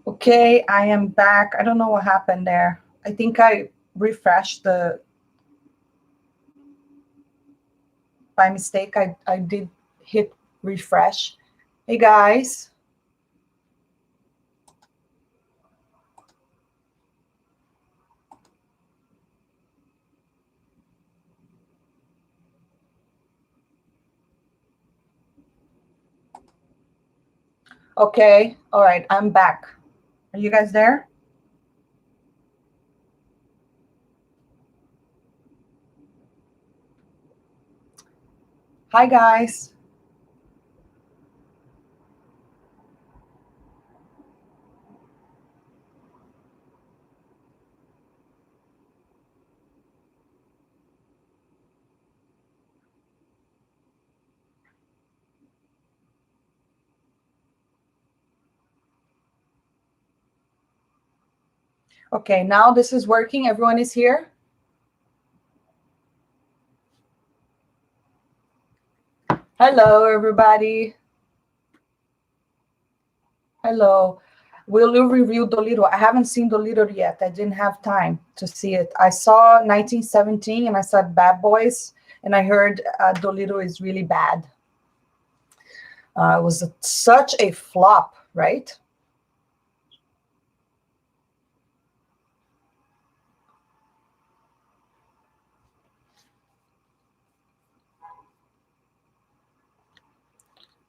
Okay, I am back. I don't know what happened there. I think I refreshed by mistake. I did hit refresh. Hey guys. Okay, all right, I'm back. Are you guys there? Hi guys. Okay, now this is working. Everyone is here. Hello, everybody. Hello. Will you review Dolittle? I haven't seen Dolittle yet. I didn't have time to see it. I saw 1917 and I saw Bad Boys, and I heard Dolittle is really bad. It was such a flop, right?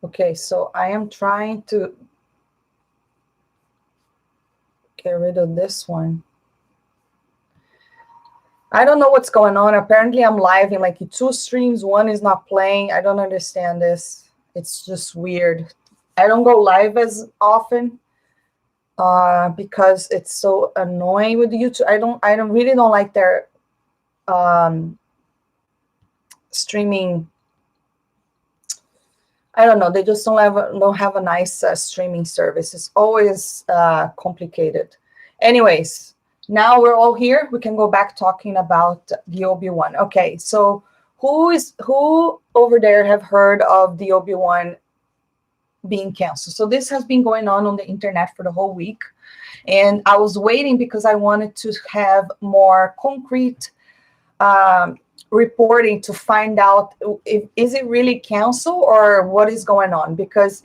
Okay, so I am trying to get rid of this one. I don't know what's going on. Apparently, I'm live in like 2 streams. One is not playing. I don't understand this. It's just weird. I don't go live as often because it's so annoying with YouTube. I don't really don't like their streaming. I don't know. They just don't have a nice streaming service. It's always complicated. Anyways, now we're all here. We can go back talking about the Obi-Wan. Okay, so who over there have heard of the Obi-Wan being canceled? So this has been going on the internet for the whole week, and I was waiting because I wanted to have more concrete reporting to find out if is it really canceled or what is going on, because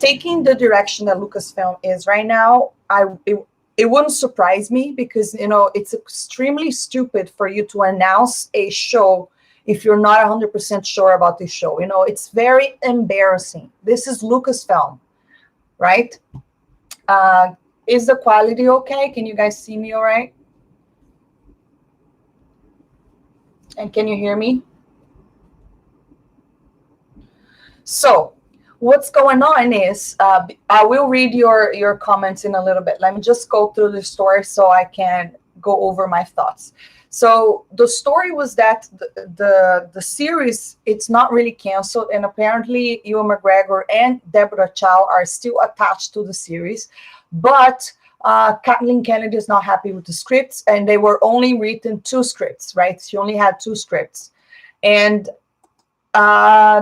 taking the direction that Lucasfilm is right now, it wouldn't surprise me, because it's extremely stupid for you to announce a show if you're not 100% sure about the show. It's very embarrassing. This is Lucasfilm, right? Is the quality okay? Can you guys see me all right? And can you hear me? So what's going on is, I will read your comments in a little bit. Let me just go through the story so I can go over my thoughts. So the story was that the series, it's not really canceled, and apparently Ewan McGregor and Deborah Chow are still attached to the series, but Kathleen Kennedy is not happy with the scripts, and they were only written 2 scripts, right? She only had 2 scripts, and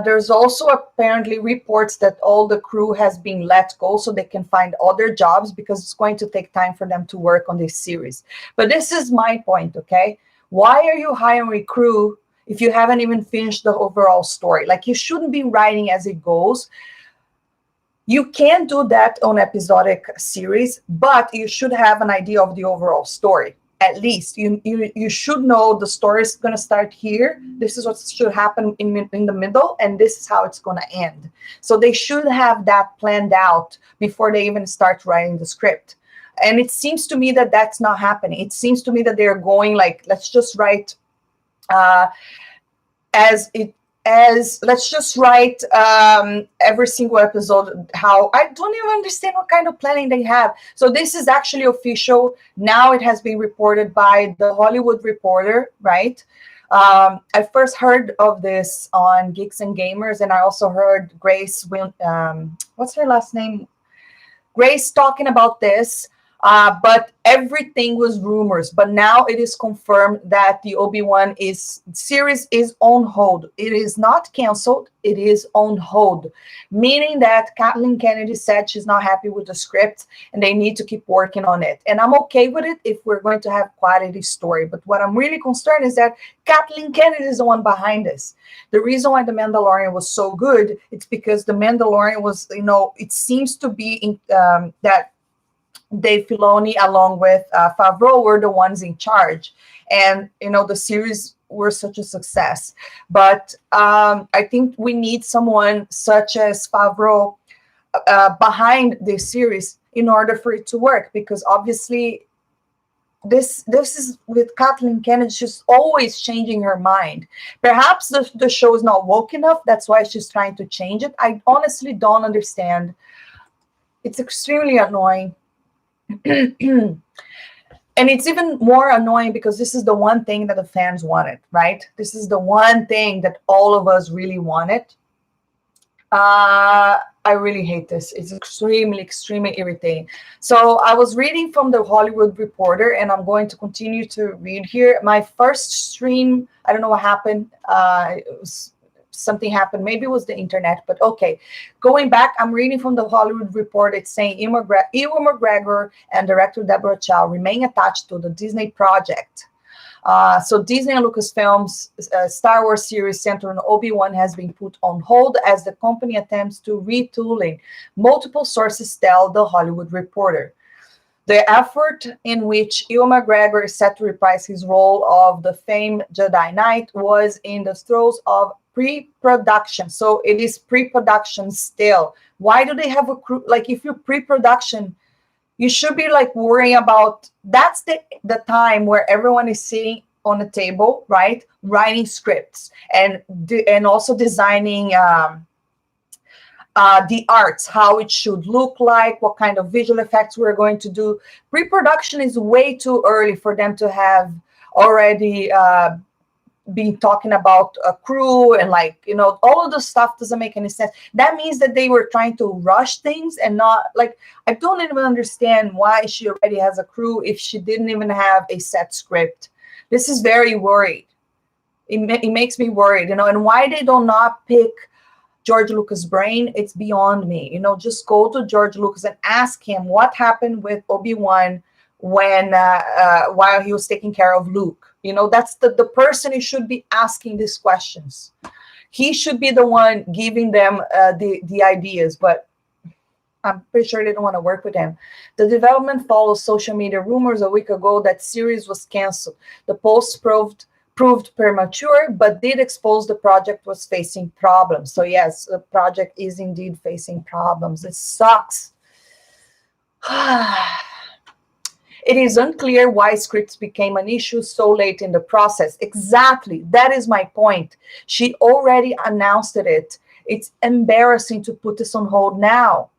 there's also apparently reports that all the crew has been let go so they can find other jobs, because it's going to take time for them to work on this series. But this is my point, okay? Why are you hiring a crew if you haven't even finished the overall story? Like, you shouldn't be writing as it goes. You can do that on episodic series, but you should have an idea of the overall story. At least you should know the story is going to start here. This is what should happen in the middle, and this is how it's going to end. So they should have that planned out before they even start writing the script. And it seems to me that that's not happening. It seems to me that they're going like, let's just write let's just write every single episode. How I don't even understand what kind of planning they have. So this is actually official now. It has been reported by the Hollywood Reporter, right? I first heard of this on Geeks and Gamers, and I also heard Grace what's her last name, Grace, talking about this But everything was rumors. But now it is confirmed that the Obi-Wan series is on hold. It is not canceled. It is on hold, meaning that Kathleen Kennedy said she's not happy with the script and they need to keep working on it. And I'm okay with it if we're going to have quality story. But what I'm really concerned is that Kathleen Kennedy is the one behind this. The reason why The Mandalorian was so good, it's because The Mandalorian was, it seems to be that Dave Filoni, along with Favreau, were the ones in charge. And, the series were such a success. But I think we need someone such as Favreau behind this series in order for it to work. Because obviously, this is with Kathleen Kennedy, she's always changing her mind. Perhaps the show is not woke enough. That's why she's trying to change it. I honestly don't understand. It's extremely annoying. And it's even more annoying because this is the one thing that the fans wanted, right? This is the one thing that all of us really wanted. I really hate this. It's extremely, extremely irritating. So I was reading from the Hollywood Reporter, and I'm going to continue to read here. My first stream, I don't know what happened. Something happened. Maybe it was the internet, but okay. Going back, I'm reading from the Hollywood Report. It's saying Ewan McGregor and director Deborah Chow remain attached to the Disney project. So Disney and Lucasfilm's Star Wars series centered on Obi-Wan has been put on hold as the company attempts to retooling. Multiple sources tell the Hollywood Reporter. The effort in which Ewan McGregor is set to reprise his role of the famed Jedi Knight was in the throes of pre-production. So it is pre-production still. Why do they have a crew? Like, if you're pre-production, you should be like worrying about, that's the time where everyone is sitting on a table, right? Writing scripts and also designing the arts, how it should look like, what kind of visual effects we're going to do. Pre-production is way too early for them to have already been talking about a crew and all of the stuff doesn't make any sense. That means that they were trying to rush things and not I don't even understand why she already has a crew if she didn't even have a set script. This is very worried. It makes me worried, and why they do not pick George Lucas' brain, it's beyond me. Just go to George Lucas and ask him what happened with Obi-Wan when while he was taking care of Luke. That's the person who should be asking these questions. He should be the one giving them the ideas, but I'm pretty sure they don't want to work with him. The development follows social media rumors a week ago that series was canceled. The post proved premature, but did expose the project was facing problems. So yes, the project is indeed facing problems. It sucks. It is unclear why scripts became an issue so late in the process. Exactly. That is my point. She already announced it. It's embarrassing to put this on hold now.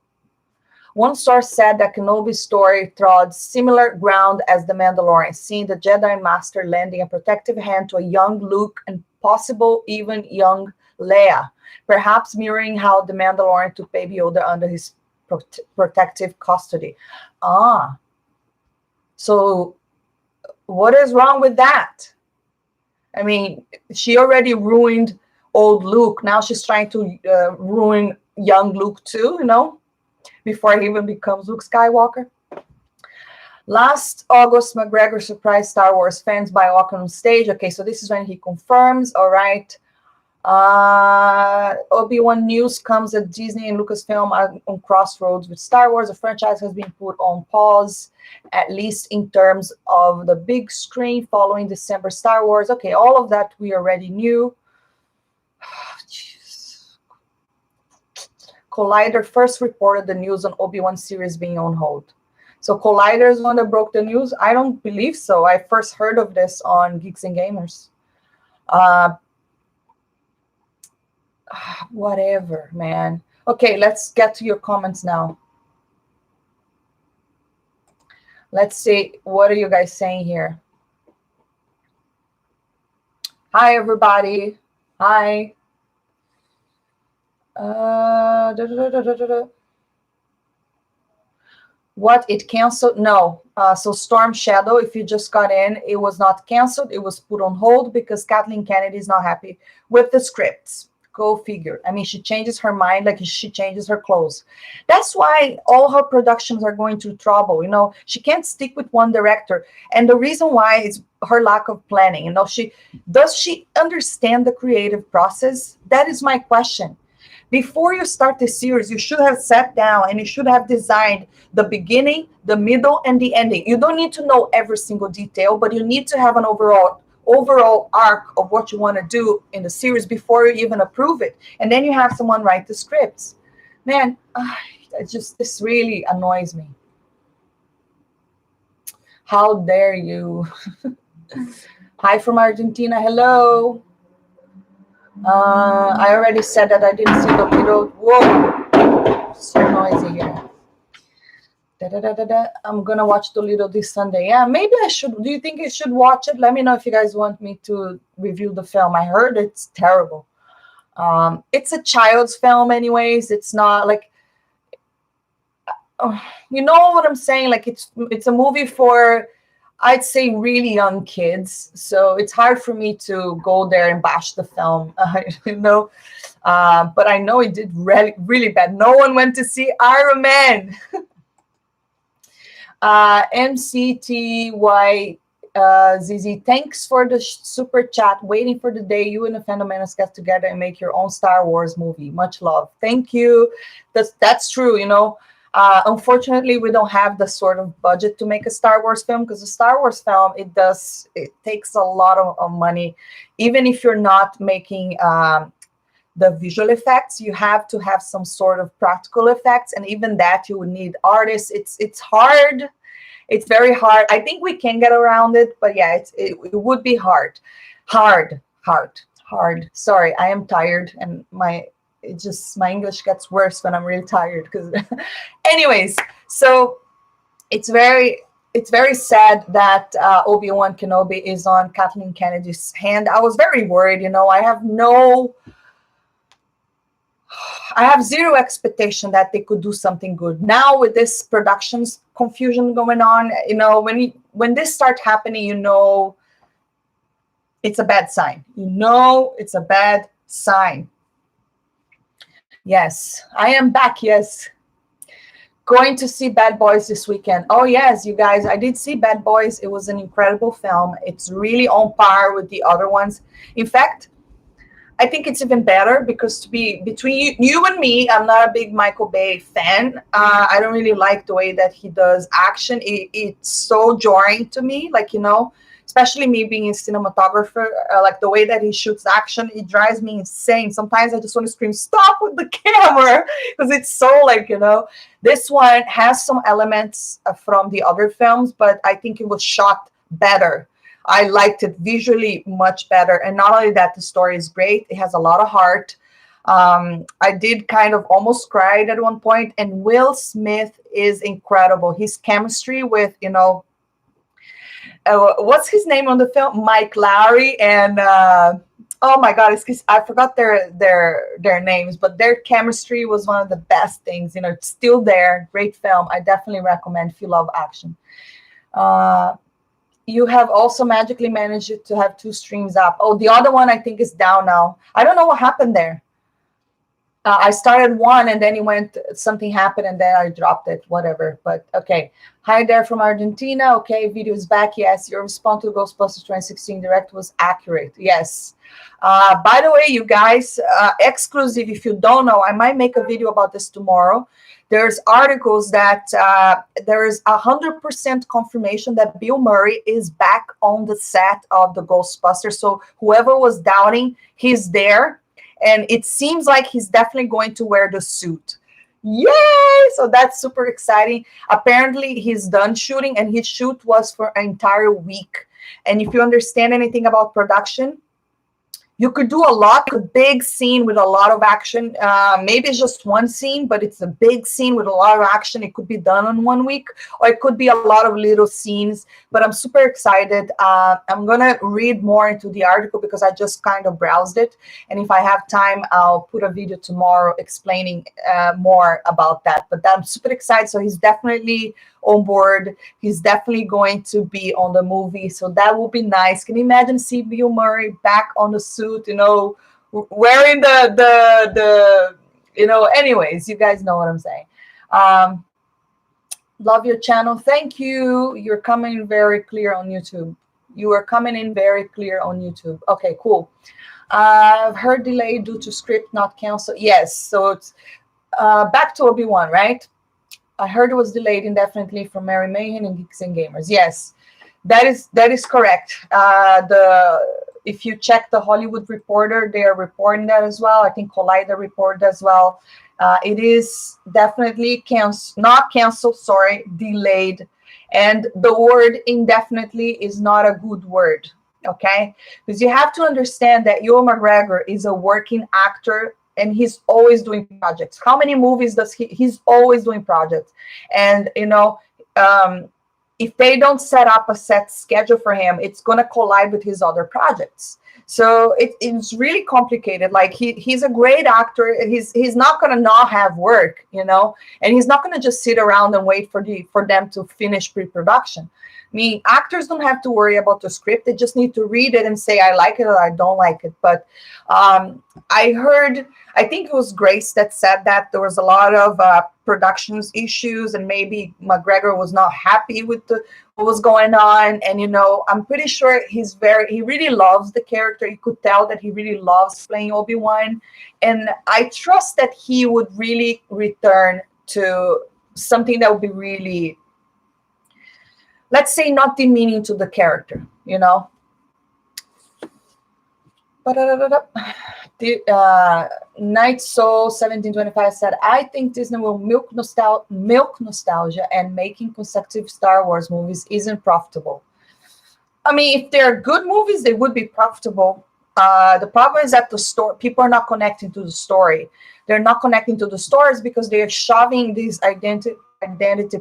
One source said that Kenobi's story trod similar ground as The Mandalorian, seeing the Jedi Master lending a protective hand to a young Luke and possible even young Leia, perhaps mirroring how The Mandalorian took Baby Yoda under his protective custody. So what is wrong with that? I mean, she already ruined old Luke. Now she's trying to ruin young Luke too, before he even becomes Luke Skywalker. Last August, McGregor surprised Star Wars fans by walking on stage. Okay, so this is when he confirms. All right. Obi-Wan news comes that Disney and Lucasfilm are on crossroads with Star Wars. The franchise has been put on pause, at least in terms of the big screen following December Star Wars. Okay, all of that we already knew. Collider first reported the news on Obi-Wan series being on hold. So Collider is the one that broke the news? I don't believe so. I first heard of this on Geeks and Gamers. Whatever, man. Okay, let's get to your comments now. Let's see, what are you guys saying here? Hi, everybody. Hi. What, it canceled? No. So Storm Shadow, if you just got in, it was not canceled. It was put on hold because Kathleen Kennedy is not happy with the scripts. Go figure. I mean, she changes her mind like she changes her clothes. That's why all her productions are going through trouble. You know, she can't stick with one director. And the reason why is her lack of planning. You know, does she understand the creative process? That is my question. Before you start the series, you should have sat down and you should have designed the beginning, the middle, and the ending. You don't need to know every single detail, but you need to have an overall arc of what you want to do in the series before you even approve it. And then you have someone write the scripts. Man, this really annoys me. How dare you? Hi from Argentina. Hello. I already said that I didn't see the video. Whoa, so noisy here. I'm gonna watch Toledo this Sunday. Yeah, maybe I should. Do you think I should watch it? Let me know if you guys want me to review the film. I heard it's terrible. It's a child's film, anyways. It's not like, you know what I'm saying? Like it's a movie for, I'd say, really young kids. So it's hard for me to go there and bash the film, you know. But I know it did really, really bad. No one went to see Iron Man. MCTY ZZ, thanks for the super chat. Waiting for the day you and the Fandom Menace get together and make your own Star Wars movie. Much love. Thank you. That's true, you know. Unfortunately, we don't have the sort of budget to make a Star Wars film, because a Star Wars film, it takes a lot of money. Even if you're not making the visual effects, you have to have some sort of practical effects, and even that you would need artists. It's hard. It's very hard. I think we can get around it, but yeah, it would be hard. Sorry, I am tired, and my English gets worse when I'm really tired. Because, anyways, so it's very sad that Obi-Wan Kenobi is on Kathleen Kennedy's hand. I was very worried. You know, I have zero expectation that they could do something good. Now with this productions confusion going on, you know, when this starts happening, you know, it's a bad sign. You know, it's a bad sign. Yes, I am back. Yes. Going to see Bad Boys this weekend. Oh, yes, you guys, I did see Bad Boys. It was an incredible film. It's really on par with the other ones. In fact, I think it's even better because between you and me, I'm not a big Michael Bay fan. I don't really like the way that he does action. It's so jarring to me, like, you know, especially me being a cinematographer, like the way that he shoots action, it drives me insane. Sometimes I just want to scream, stop with the camera, because it's so, like, you know, this one has some elements from the other films, but I think it was shot better. I liked it visually much better. And not only that, the story is great. It has a lot of heart. I did kind of almost cry at one point. And Will Smith is incredible. His chemistry with, you know, what's his name on the film? Mike Lowry and oh my God, I forgot their names, but their chemistry was one of the best things. You know, it's still there. Great film. I definitely recommend if you love action. You have also magically managed to have 2 streams up. Oh, the other one I think is down now. I don't know what happened there. I started one and then something happened and then I dropped it, whatever. But okay. Hi there from Argentina. Okay, video is back. Yes, your response to Ghostbusters 2016 Direct was accurate. Yes. By the way, you guys, exclusive, if you don't know, I might make a video about this tomorrow. There's articles that there is 100% confirmation that Bill Murray is back on the set of the Ghostbusters. So whoever was doubting, he's there. And it seems like he's definitely going to wear the suit. Yay! So that's super exciting. Apparently, he's done shooting, and his shoot was for an entire week. And if you understand anything about production, you could do a lot, a big scene with a lot of action. Maybe it's just one scene, but it's a big scene with a lot of action. It could be done in 1 week, or it could be a lot of little scenes. But I'm super excited. I'm going to read more into the article because I just kind of browsed it. And if I have time, I'll put a video tomorrow explaining more about that. But I'm super excited. So he's definitely on board. He's definitely going to be on the movie, so that will be nice. Can you imagine see Bill Murray back on the suit, wearing the anyways, you guys know what I'm saying. Love your channel. Thank you. You're coming very clear on YouTube. You are coming in very clear on YouTube. Okay, cool. I've heard delay due to script not canceled. Yes, so it's back to Obi-Wan, right? I heard it was delayed indefinitely from Mary Mayhem and Geeks and Gamers. Yes, that is correct. If you check the Hollywood Reporter, they are reporting that as well. I think Collider reported as well. It is definitely not canceled, sorry, delayed. And the word indefinitely is not a good word, okay? Because you have to understand that Ewan McGregor is a working actor, and he's always doing projects. How many movies does he's always doing projects? And, if they don't set up a set schedule for him, it's going to collide with his other projects. So it's really complicated. Like he's a great actor. He's not going to not have work, and he's not going to just sit around and wait for them to finish pre-production. I mean, actors don't have to worry about the script. They just need to read it and say, I like it or I don't like it. But I think it was Grace that said that there was a lot of productions issues, and maybe McGregor was not happy with what was going on. And, I'm pretty sure he really loves the character. You could tell that he really loves playing Obi-Wan. And I trust that he would really return to something that would be really, let's say, not demeaning to the character, Night Soul 1725 said, I think Disney will milk nostalgia, and making consecutive Star Wars movies isn't profitable. I mean, if they're good movies, they would be profitable. The problem is that people are not connecting to the story. They're not connecting to the stories because they are shoving these identity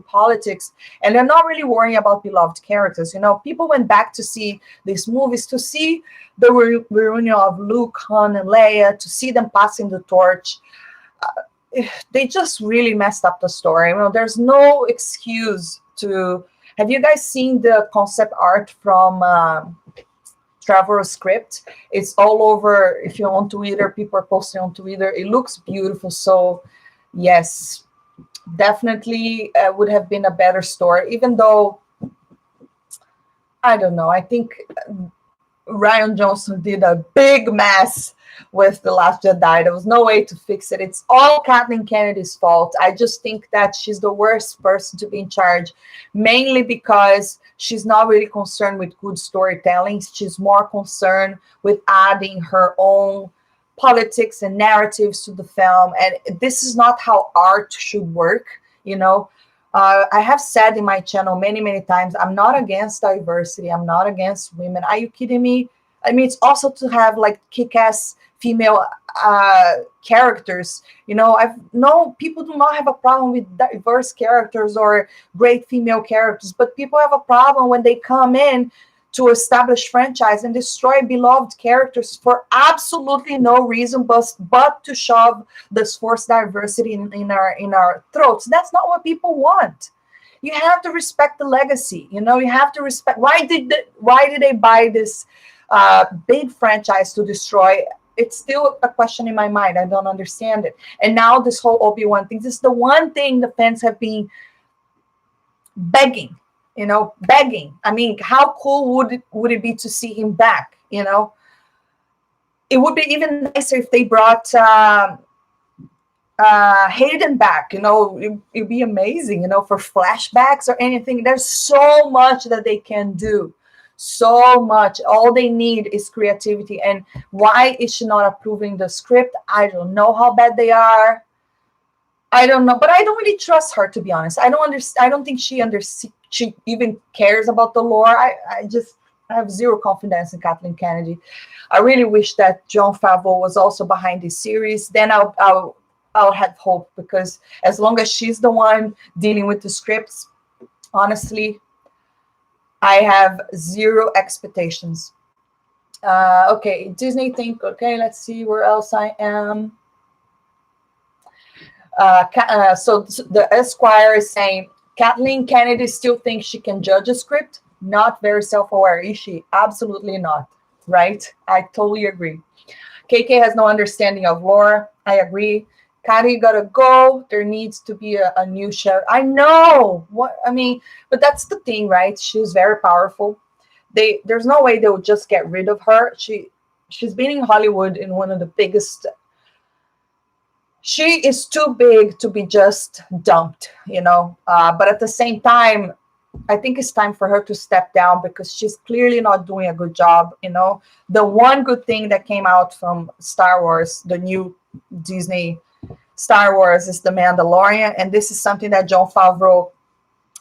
politics, and they're not really worrying about beloved characters. People went back to see these movies to see the reunion of Luke, Han, and Leia, to see them passing the torch. They just really messed up the story. There's no excuse to. Have you guys seen the concept art from Trevor's script? It's all over. If you're on Twitter, people are posting on Twitter. It looks beautiful. So yes, definitely would have been a better story, even though, I don't know, I think Rian Johnson did a big mess with The Last Jedi. There was no way to fix it. It's all Kathleen Kennedy's fault. I just think that she's the worst person to be in charge, mainly because she's not really concerned with good storytelling. She's more concerned with adding her own politics and narratives to the film, and this is not how art should work. I have said in my channel many times, I'm not against diversity. I'm not against women. Are you kidding me? I mean, it's also to have like kick-ass female characters. I've known people do not have a problem with diverse characters or great female characters, but people have a problem when they come in to establish franchise and destroy beloved characters for absolutely no reason but to shove this forced diversity in our throats. That's not what people want. You have to respect the legacy. You have to respect. Why did they buy this big franchise to destroy? It's still a question in my mind. I don't understand it. And now this whole Obi-Wan thing, this is the one thing the fans have been begging. I mean, how cool would it be to see him back? It would be even nicer if they brought Hayden back. It'd be amazing. For flashbacks or anything. There's so much that they can do. So much. All they need is creativity. And why is she not approving the script? I don't know how bad they are. I don't know, but I don't really trust her, to be honest. I don't think she even cares about the lore. I have zero confidence in Kathleen Kennedy. I really wish that Jon Favreau was also behind this series. Then I'll have hope, because as long as she's the one dealing with the scripts, honestly, I have zero expectations. Okay, Disney think, okay, let's see where else I am. So the Esquire is saying, Kathleen Kennedy still thinks she can judge a script? Not very self-aware, is she? Absolutely not, right? I totally agree. KK has no understanding of lore. I agree. Kari gotta go. There needs to be a new sheriff. I know. What I mean, but that's the thing, right? She's very powerful. There's no way they would just get rid of her. She's been in Hollywood in one of the biggest. She is too big to be just dumped, you know. But at the same time, I think it's time for her to step down, because she's clearly not doing a good job, you know. The one good thing that came out from Star Wars, the new Disney Star Wars, is The Mandalorian, and this is something that Jon Favreau,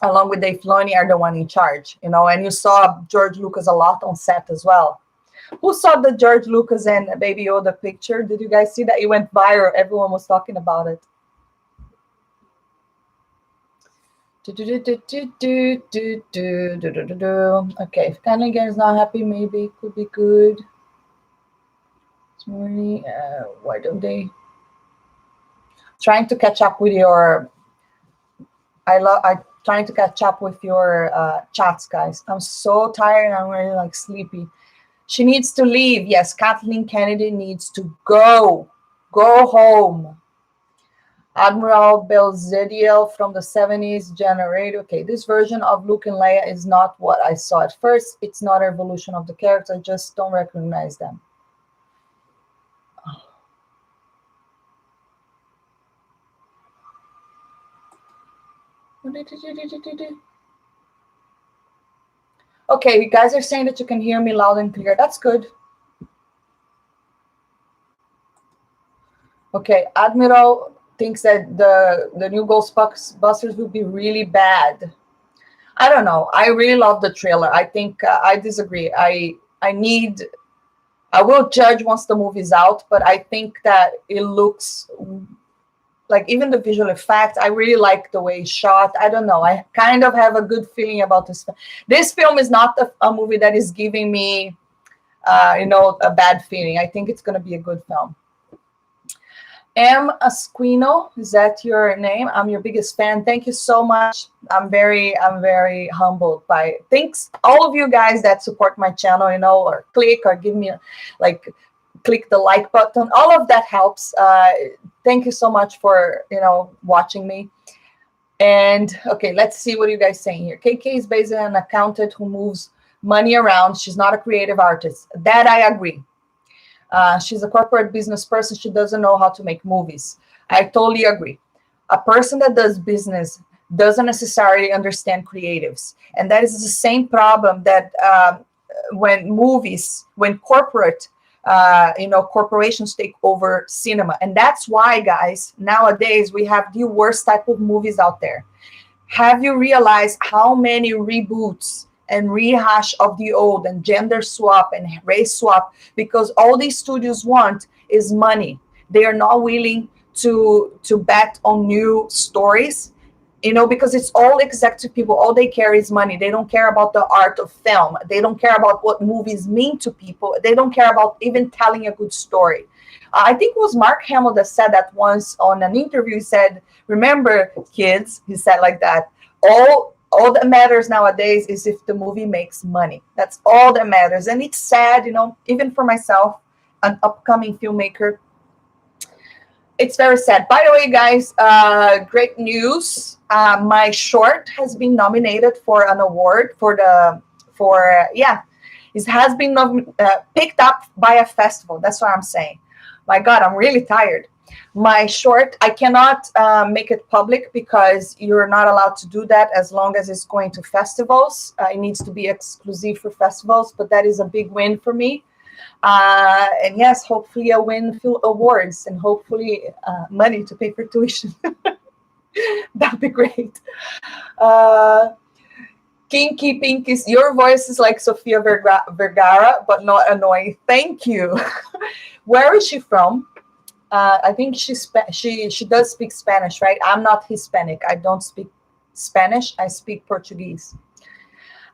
along with Dave Filoni, are the one in charge, you know. And you saw George Lucas a lot on set as well. Who saw the George Lucas and Baby Yoda picture? Did you guys see that? It went viral. Everyone was talking about it. Okay, if Canning is not happy, maybe it could be good. Sorry, why don't they? Trying to catch up with your. I'm trying to catch up with your chats, guys. I'm so tired. I'm really like sleepy. She needs to leave. Yes, Kathleen Kennedy needs to go. Go home. Admiral Belzediel from the 70s generator. Okay, this version of Luke and Leia is not what I saw at first. It's not an evolution of the character. I just don't recognize them. Okay, you guys are saying that you can hear me loud and clear. That's good. Okay, Admiral thinks that the new Ghostbusters will be really bad. I don't know. I really love the trailer. I think I disagree. I will judge once the movie's out, but I think that it looks like, even the visual effects, I really like the way it's shot. I don't know. I kind of have a good feeling about this. This film is not a movie that is giving me, a bad feeling. I think it's going to be a good film. M. Asquino, is that your name? I'm your biggest fan. Thank you so much. I'm very humbled by thanks all of you guys that support my channel, or click or give me click the like button. All of that helps. Thank you so much for watching me. And okay, let's see what you guys saying here. KK is basically an accountant who moves money around. She's not a creative artist. That I agree. She's a corporate business person. She doesn't know how to make movies. I totally agree. A person that does business doesn't necessarily understand creatives. And that is the same problem that when corporations take over cinema. And that's why, guys, nowadays we have the worst type of movies out there. Have you realized how many reboots and rehash of the old and gender swap and race swap? Because all these studios want is money. They are not willing to bet on new stories, because it's all executive people. All they care is money. They don't care about the art of film. They don't care about what movies mean to people. They don't care about even telling a good story. I think it was Mark Hamill that said that once on an interview. He said, remember, kids, he said like that, all that matters nowadays is if the movie makes money. That's all that matters. And it's sad, even for myself, an upcoming filmmaker. It's very sad. By the way, guys, great news. My short has been nominated for an award it has been picked up by a festival. That's what I'm saying. My God, I'm really tired. My short, I cannot make it public because you're not allowed to do that as long as it's going to festivals. It needs to be exclusive for festivals, but that is a big win for me. And yes, hopefully I'll win a few awards and hopefully money to pay for tuition. That'd be great. Kinky Pinkies, your voice is like Sofia Vergara, but not annoying. Thank you. Where is she from? I think she does speak Spanish, right? I'm not Hispanic. I don't speak Spanish. I speak Portuguese.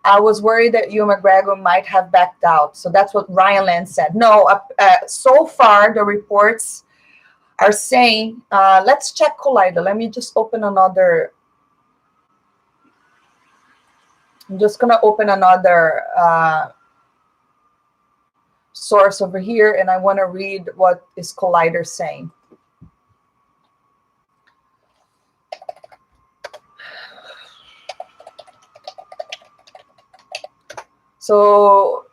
I was worried that Ewan McGregor might have backed out. So that's what Ryan Land said. No, so far the reports are saying, let's check Collider. Let me just open another. I'm just going to open another source over here, and I want to read what is Collider saying. So,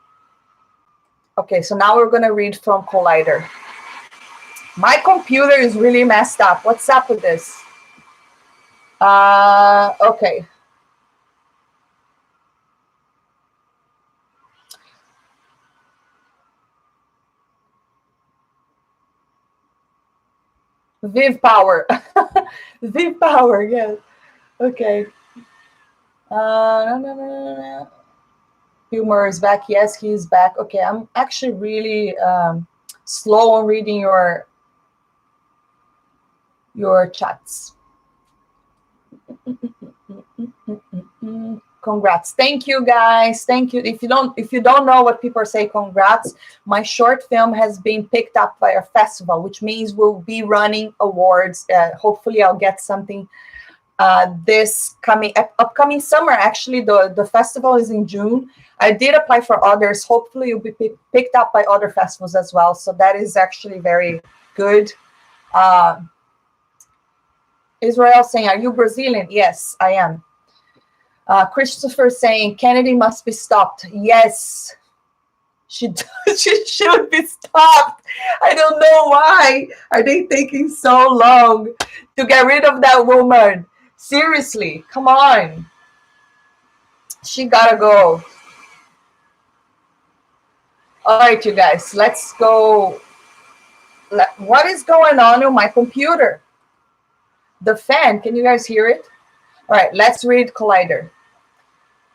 okay, so now we're going to read from Collider. My computer is really messed up. What's up with this? Okay. Viv Power. Viv Power, yes. Okay. No. Humor is back. Yes, he's back. Okay, I'm actually really slow on reading your chats. Congrats. Thank you, guys. Thank you. If you don't know what people say, congrats. My short film has been picked up by a festival, which means we'll be running awards. Hopefully I'll get something this upcoming summer. Actually, the festival is in June. I did apply for others. Hopefully you'll be picked up by other festivals as well. So that is actually very good. Israel saying, are you Brazilian? Yes, I am. Christopher saying, Kennedy must be stopped. Yes, she should be stopped. I don't know why are they taking so long to get rid of that woman. Seriously, come on. She gotta go. All right, you guys, let's go. What is going on with my computer? The fan, can you guys hear it? All right, let's read Collider.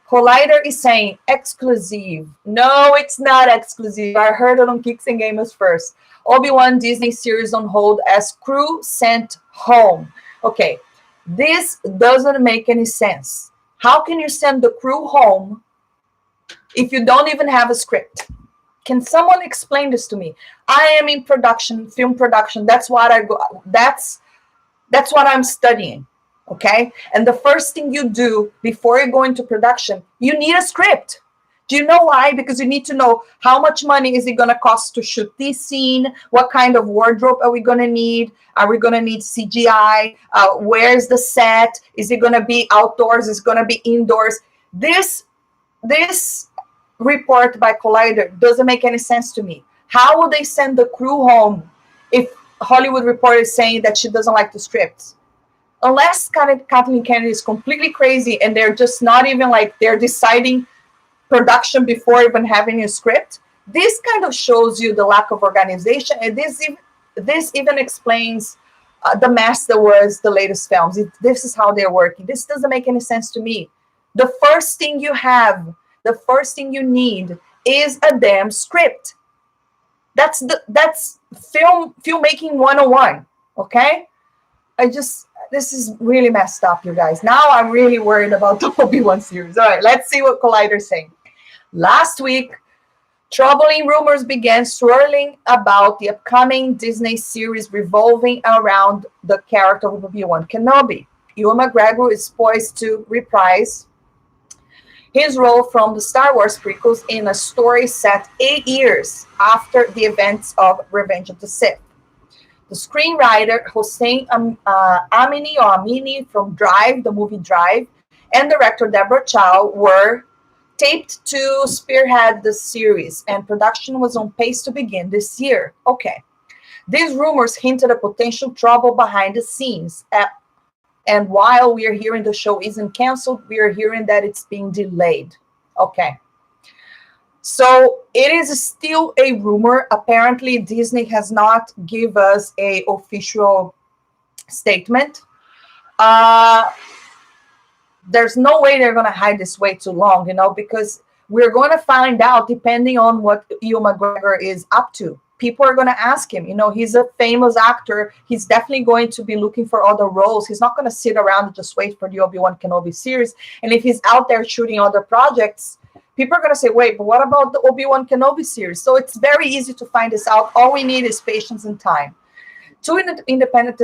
Collider is saying exclusive. No, it's not exclusive. I heard it on Kicks and Gamers first. Obi-Wan Disney series on hold as crew sent home. Okay, this doesn't make any sense. How can you send the crew home if you don't even have a script? Can someone explain this to me? I am in production, film production. That's what I go. That's what I'm studying. Okay. And the first thing you do before you go into production, you need a script. Do you know why? Because you need to know how much money is it going to cost to shoot this scene? What kind of wardrobe are we going to need? Are we going to need CGI? Where's the set? Is it going to be outdoors? Is it going to be indoors? This report by Collider doesn't make any sense to me. How would they send the crew home if Hollywood Reporter is saying that she doesn't like the scripts? Unless Kathleen Kennedy is completely crazy and they're just not even like they're deciding production before even having a script. This kind of shows you the lack of organization, and this even explains the mess that was the latest films. This is how they're working. This doesn't make any sense to me. The first thing you need is a damn script. That's filmmaking 101. Okay, this is really messed up, you guys. Now I'm really worried about the Obi-Wan series. All right, let's see what Collider's saying. Last week, troubling rumors began swirling about the upcoming Disney series revolving around the character of Obi-Wan Kenobi. Ewan McGregor is poised to reprise his role from the Star Wars prequels in a story set 8 years after the events of Revenge of the Sith. The screenwriter Hossein Amini from Drive, the movie Drive, and director Deborah Chow were taped to spearhead the series, and production was on pace to begin this year. Okay. These rumors hinted at potential trouble behind the scenes. And while we are hearing the show isn't canceled, we are hearing that it's being delayed. Okay. So it is still a rumor. Apparently, Disney has not given us an official statement. there's no way they're going to hide this way too long, because we're going to find out depending on what Ewan McGregor is up to. People are going to ask him. He's a famous actor. He's definitely going to be looking for other roles. He's not going to sit around and just wait for the Obi-Wan Kenobi series. And if he's out there shooting other projects, people are going to say, wait, but what about the Obi-Wan Kenobi series? So it's very easy to find this out. All we need is patience and time. Two independent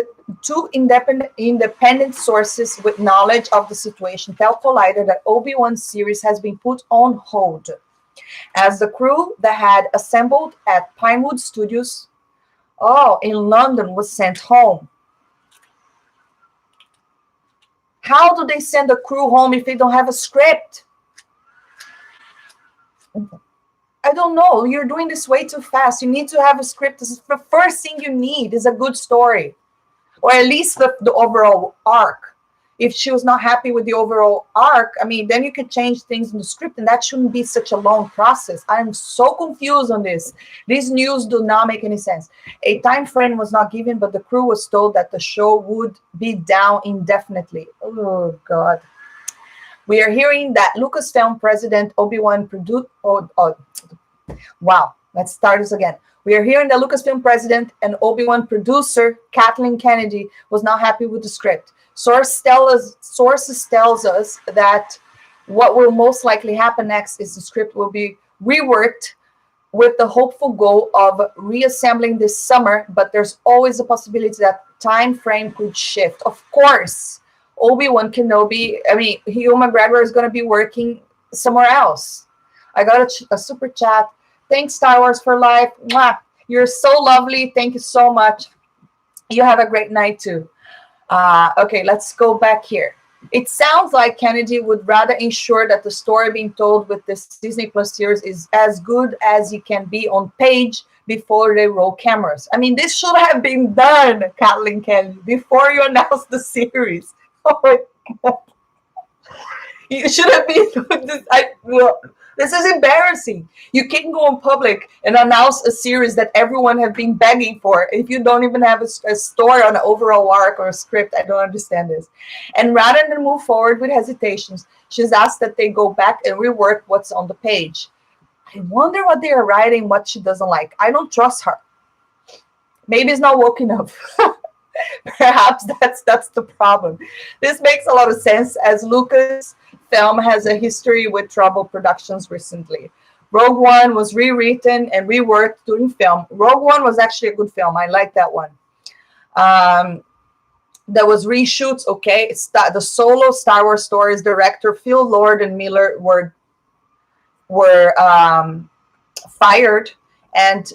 sources with knowledge of the situation tell Collider that Obi-Wan's series has been put on hold, as the crew that had assembled at Pinewood Studios in London was sent home. How do they send a crew home if they don't have a script? I don't know. You're doing this way too fast. You need to have a script. This is the first thing you need is a good story, or at least the overall arc. If she was not happy with the overall arc, then you could change things in the script, and that shouldn't be such a long process. I'm so confused on this. These news do not make any sense. A time frame was not given, but the crew was told that the show would be down indefinitely. Oh, God. We are hearing that Lucasfilm president Obi-Wan produced... Wow, let's start this again. We are hearing that Lucasfilm president and Obi-Wan producer Kathleen Kennedy was not happy with the script. Sources tells us that what will most likely happen next is the script will be reworked with the hopeful goal of reassembling this summer, but there's always a possibility that time frame could shift. Of course, Obi-Wan Kenobi, Ewan McGregor is going to be working somewhere else. I got a super chat. Thanks, Star Wars for life. Mwah. You're so lovely. Thank you so much. You have a great night too. Okay, let's go back here. It sounds like Kennedy would rather ensure that the story being told with this Disney Plus series is as good as it can be on page before they roll cameras. This should have been done, Kathleen Kennedy, before you announced the series. Oh my God. You should have been doing this. This is embarrassing. You can't go in public and announce a series that everyone have been begging for if you don't even have a story on an overall arc or a script. I don't understand this. And rather than move forward with hesitations, she's asked that they go back and rework what's on the page. I wonder what they are writing, what she doesn't like. I don't trust her. Maybe it's not woke enough. Perhaps that's the problem. This makes a lot of sense, as Lucasfilm has a history with troubled productions recently. Rogue One was rewritten and reworked during film. Rogue One was actually a good film. I like that one. There was reshoots. Okay, the solo Star Wars stories director Phil Lord and Miller were fired, and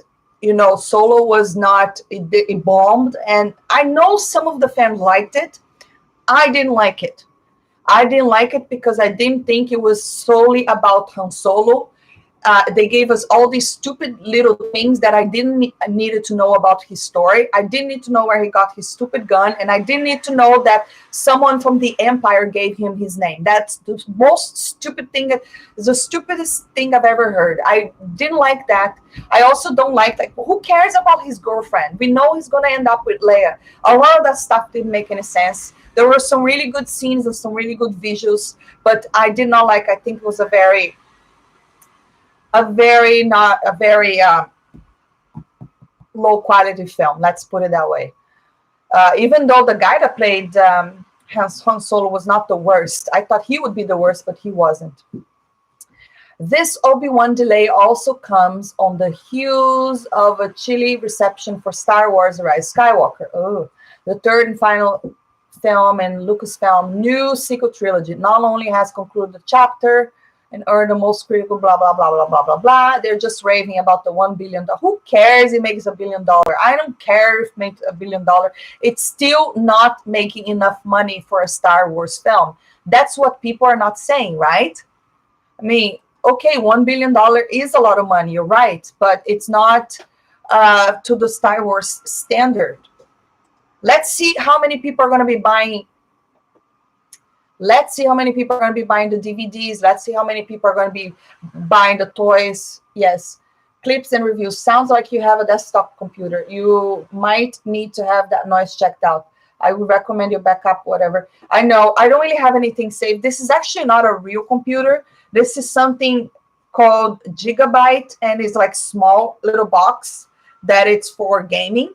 Solo was not, it bombed, and I know some of the fans liked it. I didn't like it. I didn't like it because I didn't think it was solely about Han Solo. They gave us all these stupid little things that I didn't needed to know about his story. I didn't need to know where he got his stupid gun, and I didn't need to know that someone from the Empire gave him his name. That's the most stupid thing. The stupidest thing I've ever heard. I didn't like that. I also don't like who cares about his girlfriend? We know he's gonna end up with Leia. A lot of that stuff didn't make any sense. There were some really good scenes and some really good visuals, but I did not like. I think it was a very low quality film. Let's put it that way. Even though the guy that played Han Solo was not the worst, I thought he would be the worst, but he wasn't. This Obi-Wan delay also comes on the heels of a chilly reception for Star Wars: Rise Skywalker. Oh, the third and final film in Lucasfilm new sequel trilogy not only has concluded the chapter and earned the most critical blah blah blah blah blah blah blah. They're just raving about the $1 billion. Who cares? It makes $1 billion. I don't care if it makes $1 billion. It's still not making enough money for a Star Wars film. That's what people are not saying, right? Okay, $1 billion is a lot of money. You're right, but it's not to the Star Wars standard. Let's see how many people are going to be buying. Let's see how many people are going to be buying the DVDs. Let's see how many people are going to be buying the toys. Yes. Clips and reviews. Sounds like you have a desktop computer. You might need to have that noise checked out. I would recommend you back up, whatever. I know I don't really have anything saved. This is actually not a real computer. This is something called Gigabyte, and it's like small little box that it's for gaming.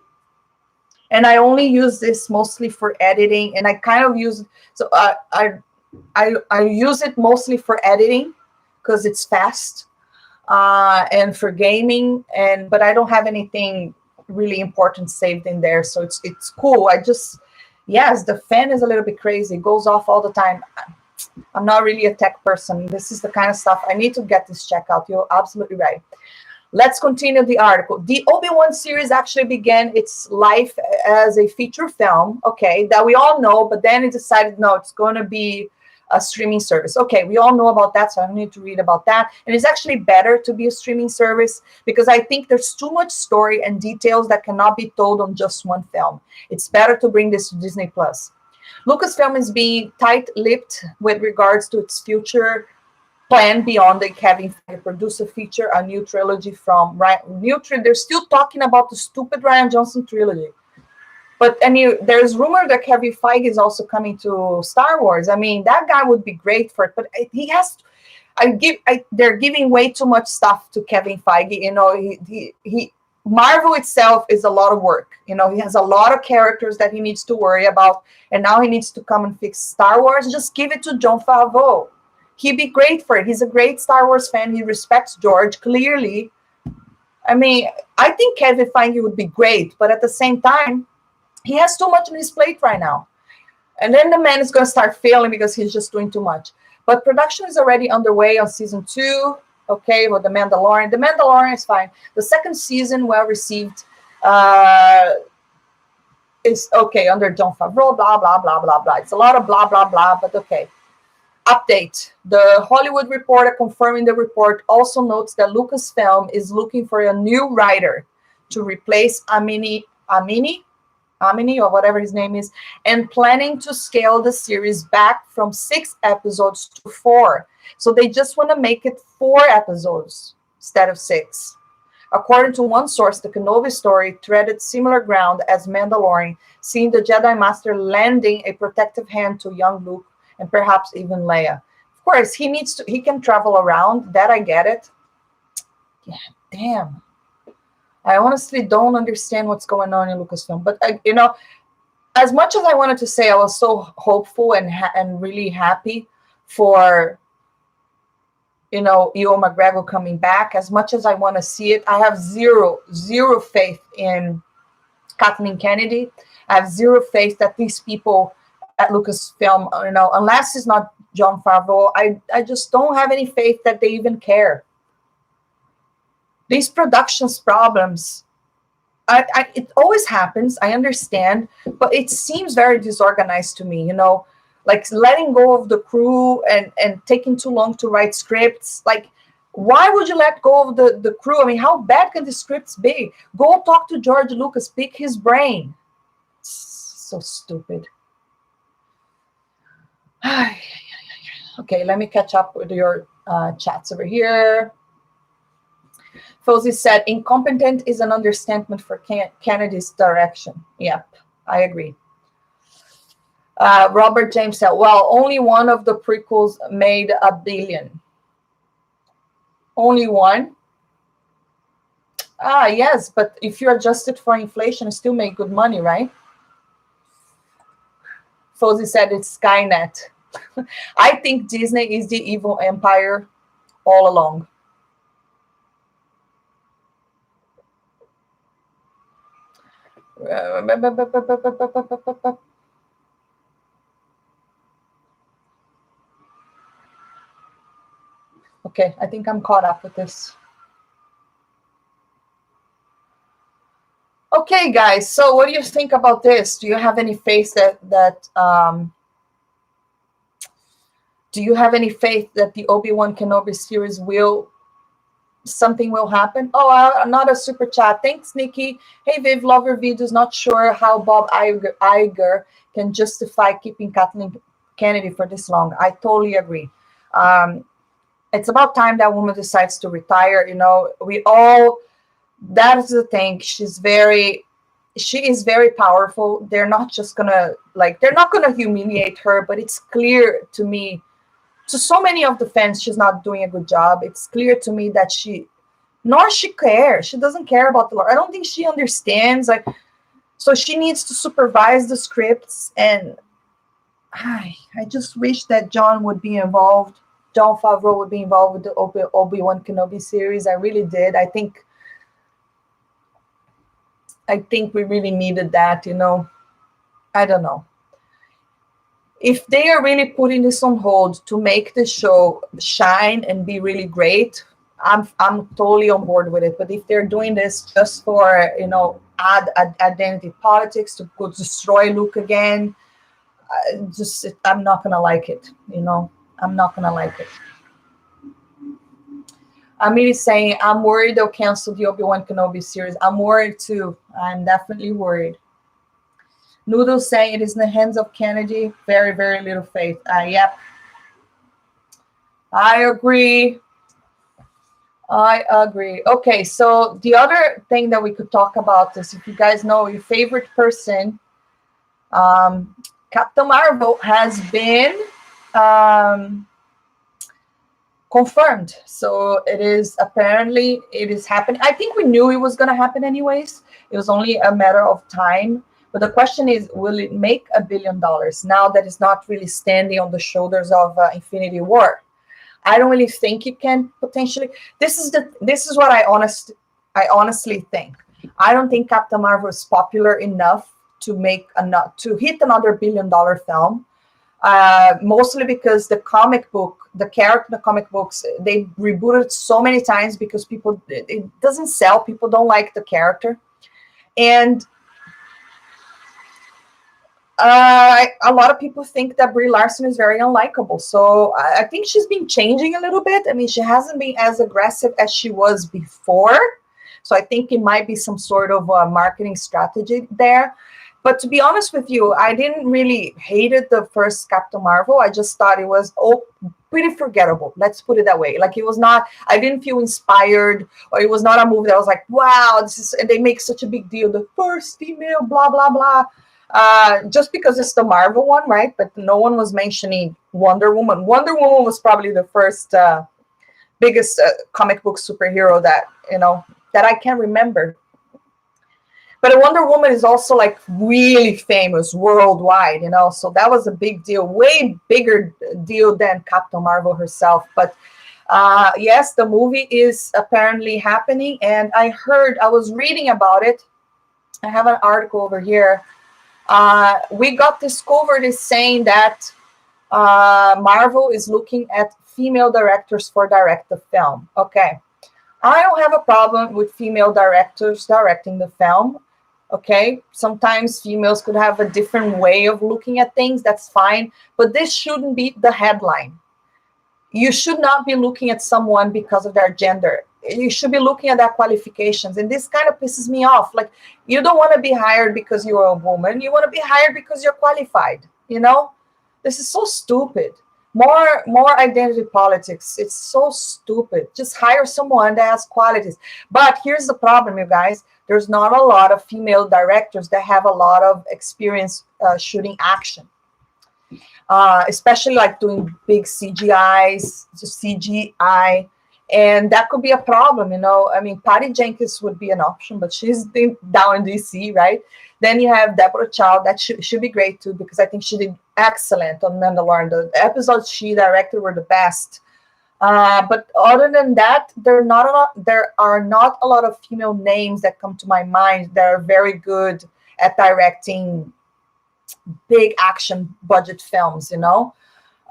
And I only use this mostly for editing, and I kind of use so I use it mostly for editing because it's fast, and for gaming, and but I don't have anything really important saved in there, so it's cool. I just, yes, the fan is a little bit crazy, it goes off all the time. I'm not really a tech person. This is the kind of stuff I need to get this checked out. You're absolutely right. Let's continue the article. The Obi-Wan series actually began its life as a feature film, okay, that we all know, but then it decided, no, it's going to be a streaming service. Okay, we all know about that, so I don't need to read about that. And it's actually better to be a streaming service because I think there's too much story and details that cannot be told on just one film. It's better to bring this to Disney+. Lucasfilm is being tight-lipped with regards to its future plan beyond the Kevin Feige producer feature, a new trilogy from they're still talking about the stupid Rian Johnson trilogy. But there's rumor that Kevin Feige is also coming to Star Wars. I mean, that guy would be great for it, but he has. They're giving way too much stuff to Kevin Feige. You know, he Marvel itself is a lot of work. You know, he has a lot of characters that he needs to worry about, and now he needs to come and fix Star Wars. Just give it to Jon Favreau. He'd be great for it. He's a great Star Wars fan. He respects George, clearly. I mean, I think Kevin Feige would be great, but at the same time, he has too much on his plate right now. And then the man is going to start failing because he's just doing too much. But production is already underway on season 2, okay, with The Mandalorian. The Mandalorian is fine. The second season, well received, is okay under Jon Favreau, blah, blah, blah, blah, blah. It's a lot of blah, blah, blah, but okay. Update. The Hollywood Reporter confirming the report also notes that Lucasfilm is looking for a new writer to replace Amini, or whatever his name is, and planning to scale the series back from 6 episodes to 4. So they just want to make it 4 episodes instead of 6. According to one source, the Kenobi story treaded similar ground as Mandalorian, seeing the Jedi Master lending a protective hand to young Luke and perhaps even Leia. Of course, he can travel around. That I get it. Yeah, damn. I honestly don't understand what's going on in Lucasfilm. But, as much as I wanted to say I was so hopeful and really happy for, Ewan McGregor coming back, as much as I want to see it, I have zero faith in Kathleen Kennedy. I have zero faith that these people at Lucasfilm, unless it's not Jon Favreau, I just don't have any faith that they even care. These productions problems, it always happens, I understand, but it seems very disorganized to me, like letting go of the crew and taking too long to write scripts. Like, why would you let go of the crew? I mean, how bad can the scripts be? Go talk to George Lucas, pick his brain. So stupid. Okay, let me catch up with your chats over here. Fozy said, incompetent is an understatement for Kennedy's direction. Yep, I agree. Robert James said, well, only one of the prequels made $1 billion. Only one? Yes, but if you adjust it for inflation, it still make good money, right? Fozy said it's Skynet. I think Disney is the evil empire all along. Okay, I think I'm caught up with this. Okay, guys, so what do you think about this? Do you have any faith do you have any faith that the Obi-Wan Kenobi series something will happen? Oh, not a super chat. Thanks, Nikki. Hey, Viv, love your videos. Not sure how Bob Iger can justify keeping Kathleen Kennedy for this long. I totally agree. It's about time that woman decides to retire. That is the thing. She's very she is very powerful. They're not just gonna they're not gonna humiliate her, but it's clear to me, to so many of the fans, she's not doing a good job. It's clear to me that nor she cares. She doesn't care about the lore. I don't think she understands. So she needs to supervise the scripts, and I just wish that John would be involved. Jon Favreau would be involved with the Obi-Wan Kenobi series. I really did. I think we really needed that, I don't know. If they are really putting this on hold to make the show shine and be really great, I'm totally on board with it. But if they're doing this just for, add identity politics to go destroy Luke again, I'm not gonna like it. I'm not gonna like it. Amir is saying, I'm worried they'll cancel the Obi-Wan Kenobi series. I'm worried too. I'm definitely worried. Noodle saying it is in the hands of Kennedy. Very, very little faith. Yep. I agree. Okay, so the other thing that we could talk about is, if you guys know your favorite person, Captain Marvel has been confirmed. So it is happening. I think we knew it was going to happen anyways. It was only a matter of time. But the question is, will it make $1 billion now that it's not really standing on the shoulders of Infinity War? I don't really think it can potentially. This is what I honestly think. I don't think Captain Marvel is popular enough to hit another $1 billion film. Mostly because the character in the comic books, they rebooted so many times because it doesn't sell. People don't like the character. And a lot of people think that Brie Larson is very unlikable. So I think she's been changing a little bit. I mean, she hasn't been as aggressive as she was before. So I think it might be some sort of marketing strategy there. But to be honest with you, I didn't really hated the first Captain Marvel. I just thought it was pretty forgettable. Let's put it that way. It was not, I didn't feel inspired, or it was not a movie that was like, wow, and they make such a big deal, the first female, blah, blah, blah. Just because it's the Marvel one, right? But no one was mentioning Wonder Woman. Wonder Woman was probably the first biggest comic book superhero that I can remember. But Wonder Woman is also really famous worldwide, so that was a big deal, way bigger deal than Captain Marvel herself. But yes, the movie is apparently happening, and I was reading about it. I have an article over here. We got discovered is saying that Marvel is looking at female directors for direct the film. Okay. I don't have a problem with female directors directing the film. Okay. Sometimes females could have a different way of looking at things. That's fine. But this shouldn't be the headline. You should not be looking at someone because of their gender. You should be looking at their qualifications. And this kind of pisses me off. You don't want to be hired because you're a woman. You want to be hired because you're qualified. This is so stupid. More identity politics. It's so stupid. Just hire someone that has qualities. But here's the problem, you guys. There's not a lot of female directors that have a lot of experience shooting action. Especially doing big CGI, and that could be a problem, I mean, Patty Jenkins would be an option, but she's been down in DC, right? Then you have Deborah Chow. That should be great too, because I think she did excellent on Mandalorian. The episodes she directed were the best. But other than that, there are not a lot of female names that come to my mind that are very good at directing big action budget films.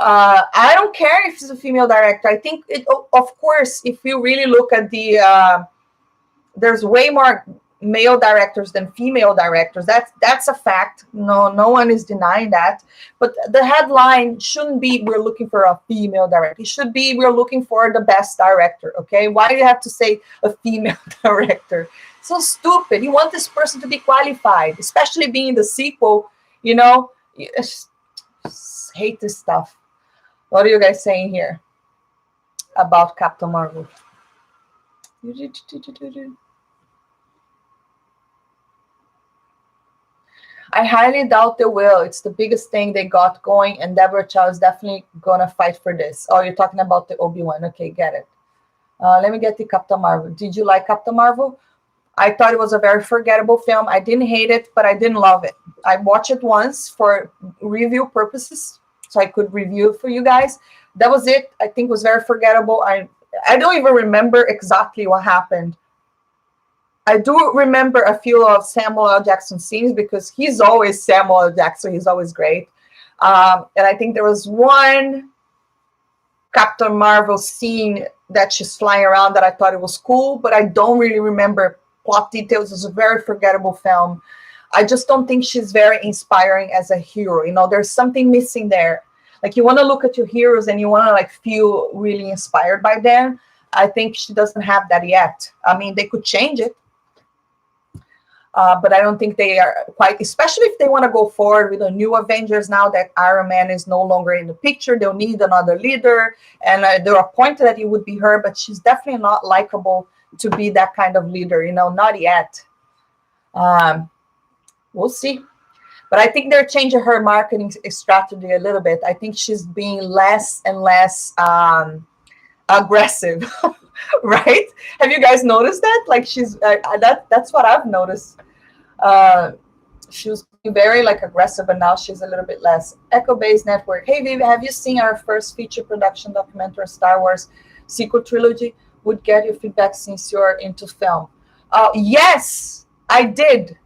I don't care if it's a female director. I think of course, if you really look at there's way more male directors than female directors. That's a fact. No one is denying that. But the headline shouldn't be we're looking for a female director. It should be we're looking for the best director. Okay, why do you have to say a female director? So stupid. You want this person to be qualified, especially being the sequel. I just hate this stuff. What are you guys saying here about Captain Marvel? I highly doubt they will. It's the biggest thing they got going, and Deborah Chow is definitely gonna fight for this. Oh, you're talking about the Obi-Wan. Okay, get it. Let me get the Captain Marvel. Did you like Captain Marvel? I thought it was a very forgettable film. I didn't hate it, but I didn't love it. I watched it once for review purposes, so I could review it for you guys. That was it. I think it was very forgettable. I don't even remember exactly what happened. I do remember a few of Samuel L. Jackson scenes because he's always Samuel L. Jackson. He's always great. And I think there was one Captain Marvel scene that she's flying around that I thought it was cool, but I don't really remember plot details. It's a very forgettable film. I just don't think she's very inspiring as a hero. You know, there's something missing there. Like, you want to look at your heroes and you want to like feel really inspired by them. I think she doesn't have that yet. I mean, they could change it. But I don't think they are quite, especially if they want to go forward with a new Avengers now that Iron Man is no longer in the picture. They'll need another leader. And there are points that it would be her, but she's definitely not likable to be that kind of leader, you know, not yet. We'll see. But I think they're changing her marketing strategy a little bit. I think she's being less and less aggressive. Right? Have you guys noticed that? Like, she's that's what I've noticed. She was very like aggressive, but now she's a little bit less. Echo Base Network. Hey Vivi, have you seen our first feature production documentary, Star Wars sequel trilogy? Would get your feedback since you're into film. Yes, I did.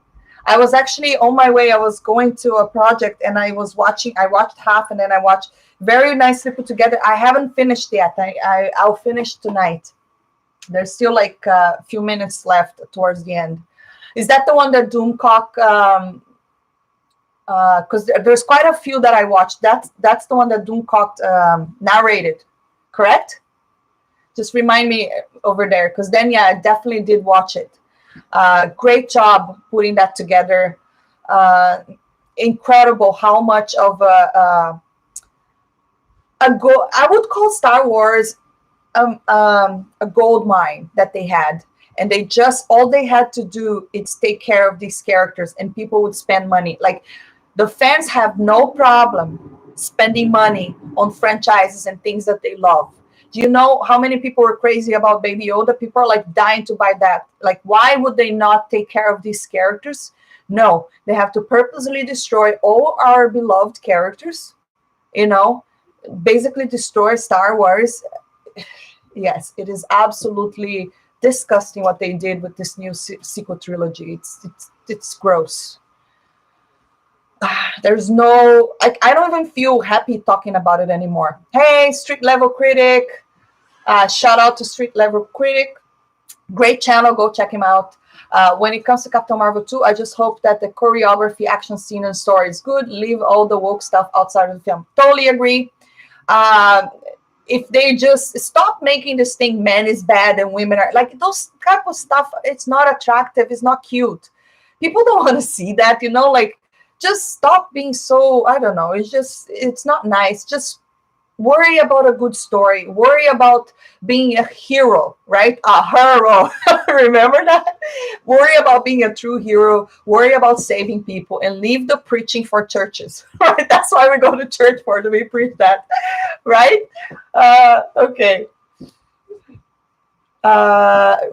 I was actually on my way. I was going to a project and I watched half and then I watched. Very nicely put together. I haven't finished yet. I'll finish tonight. There's still like a few minutes left towards the end. Is that the one that Doomcock? Because there's quite a few that I watched. That's the one that Doomcock narrated, correct? Just remind me over there, because then I definitely did watch it. Great job putting that together. Incredible how much of I would call Star Wars a gold mine that they had, and all they had to do is take care of these characters, and people would spend money. Like, the fans have no problem spending money on franchises and things that they love. Do you know how many people were crazy about Baby Yoda? People are like dying to buy that. Like, why would they not take care of these characters? No, they have to purposely destroy all our beloved characters, you know, basically destroy Star Wars. Yes, it is absolutely disgusting what they did with this new sequel trilogy. It's gross. There's no, I don't even feel happy talking about it anymore. Hey, Street Level Critic. Shout out to Street Level Critic. Great channel. Go check him out. When it comes to Captain Marvel 2, I just hope that the choreography, action scene, and story is good. Leave all the woke stuff outside of the film. Totally agree. If they just stop making this thing, men is bad and women are like, those type of stuff, it's not attractive, it's not cute. People don't want to see that, you know, like, just stop being so, I don't know, it's not nice. Just worry about a good story. Worry about being a hero, right? A hero. Remember that? Worry about being a true hero. Worry about saving people, and leave the preaching for churches. Right? That's why we go to church for, to be preached that. Right? Okay.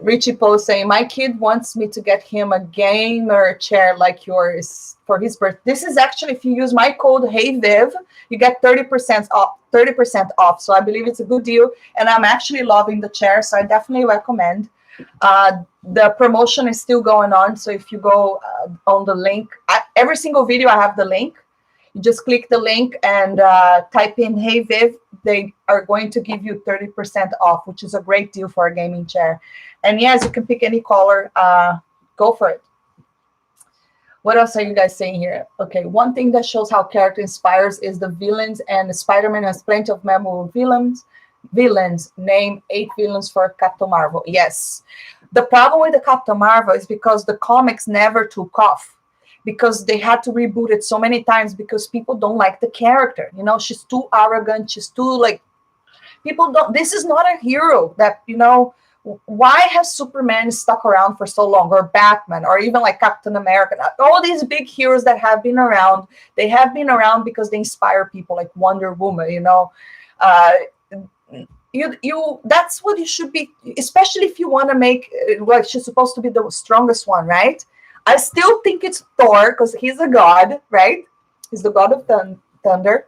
Richie Post saying, my kid wants me to get him a gamer chair like yours for his birthday. This is actually, if you use my code HeyViv, you get 30% off. So I believe it's a good deal, and I'm actually loving the chair, so I definitely recommend. The promotion is still going on, so if you go on the link, every single video I have the link. You just click the link and type in HeyViv. They are going to give you 30% off, which is a great deal for a gaming chair. And yes, you can pick any color. Go for it. What else are you guys saying here? Okay, one thing that shows how character inspires is the villains, and Spider-Man has plenty of memorable villains. Name 8 villains for Captain Marvel. Yes. The problem with the Captain Marvel is because the comics never took off, because they had to reboot it so many times because people don't like the character. You know, she's too arrogant. She's too, like, people don't, this is not a hero that, you know, why has Superman stuck around for so long, or Batman, or even like Captain America? All these big heroes that have been around, they have been around because they inspire people, like Wonder Woman, you know. Uh, you that's what you should be, especially if you want to make, well, she's supposed to be the strongest one, right? I still think it's Thor because he's a god, right? He's the god of thunder.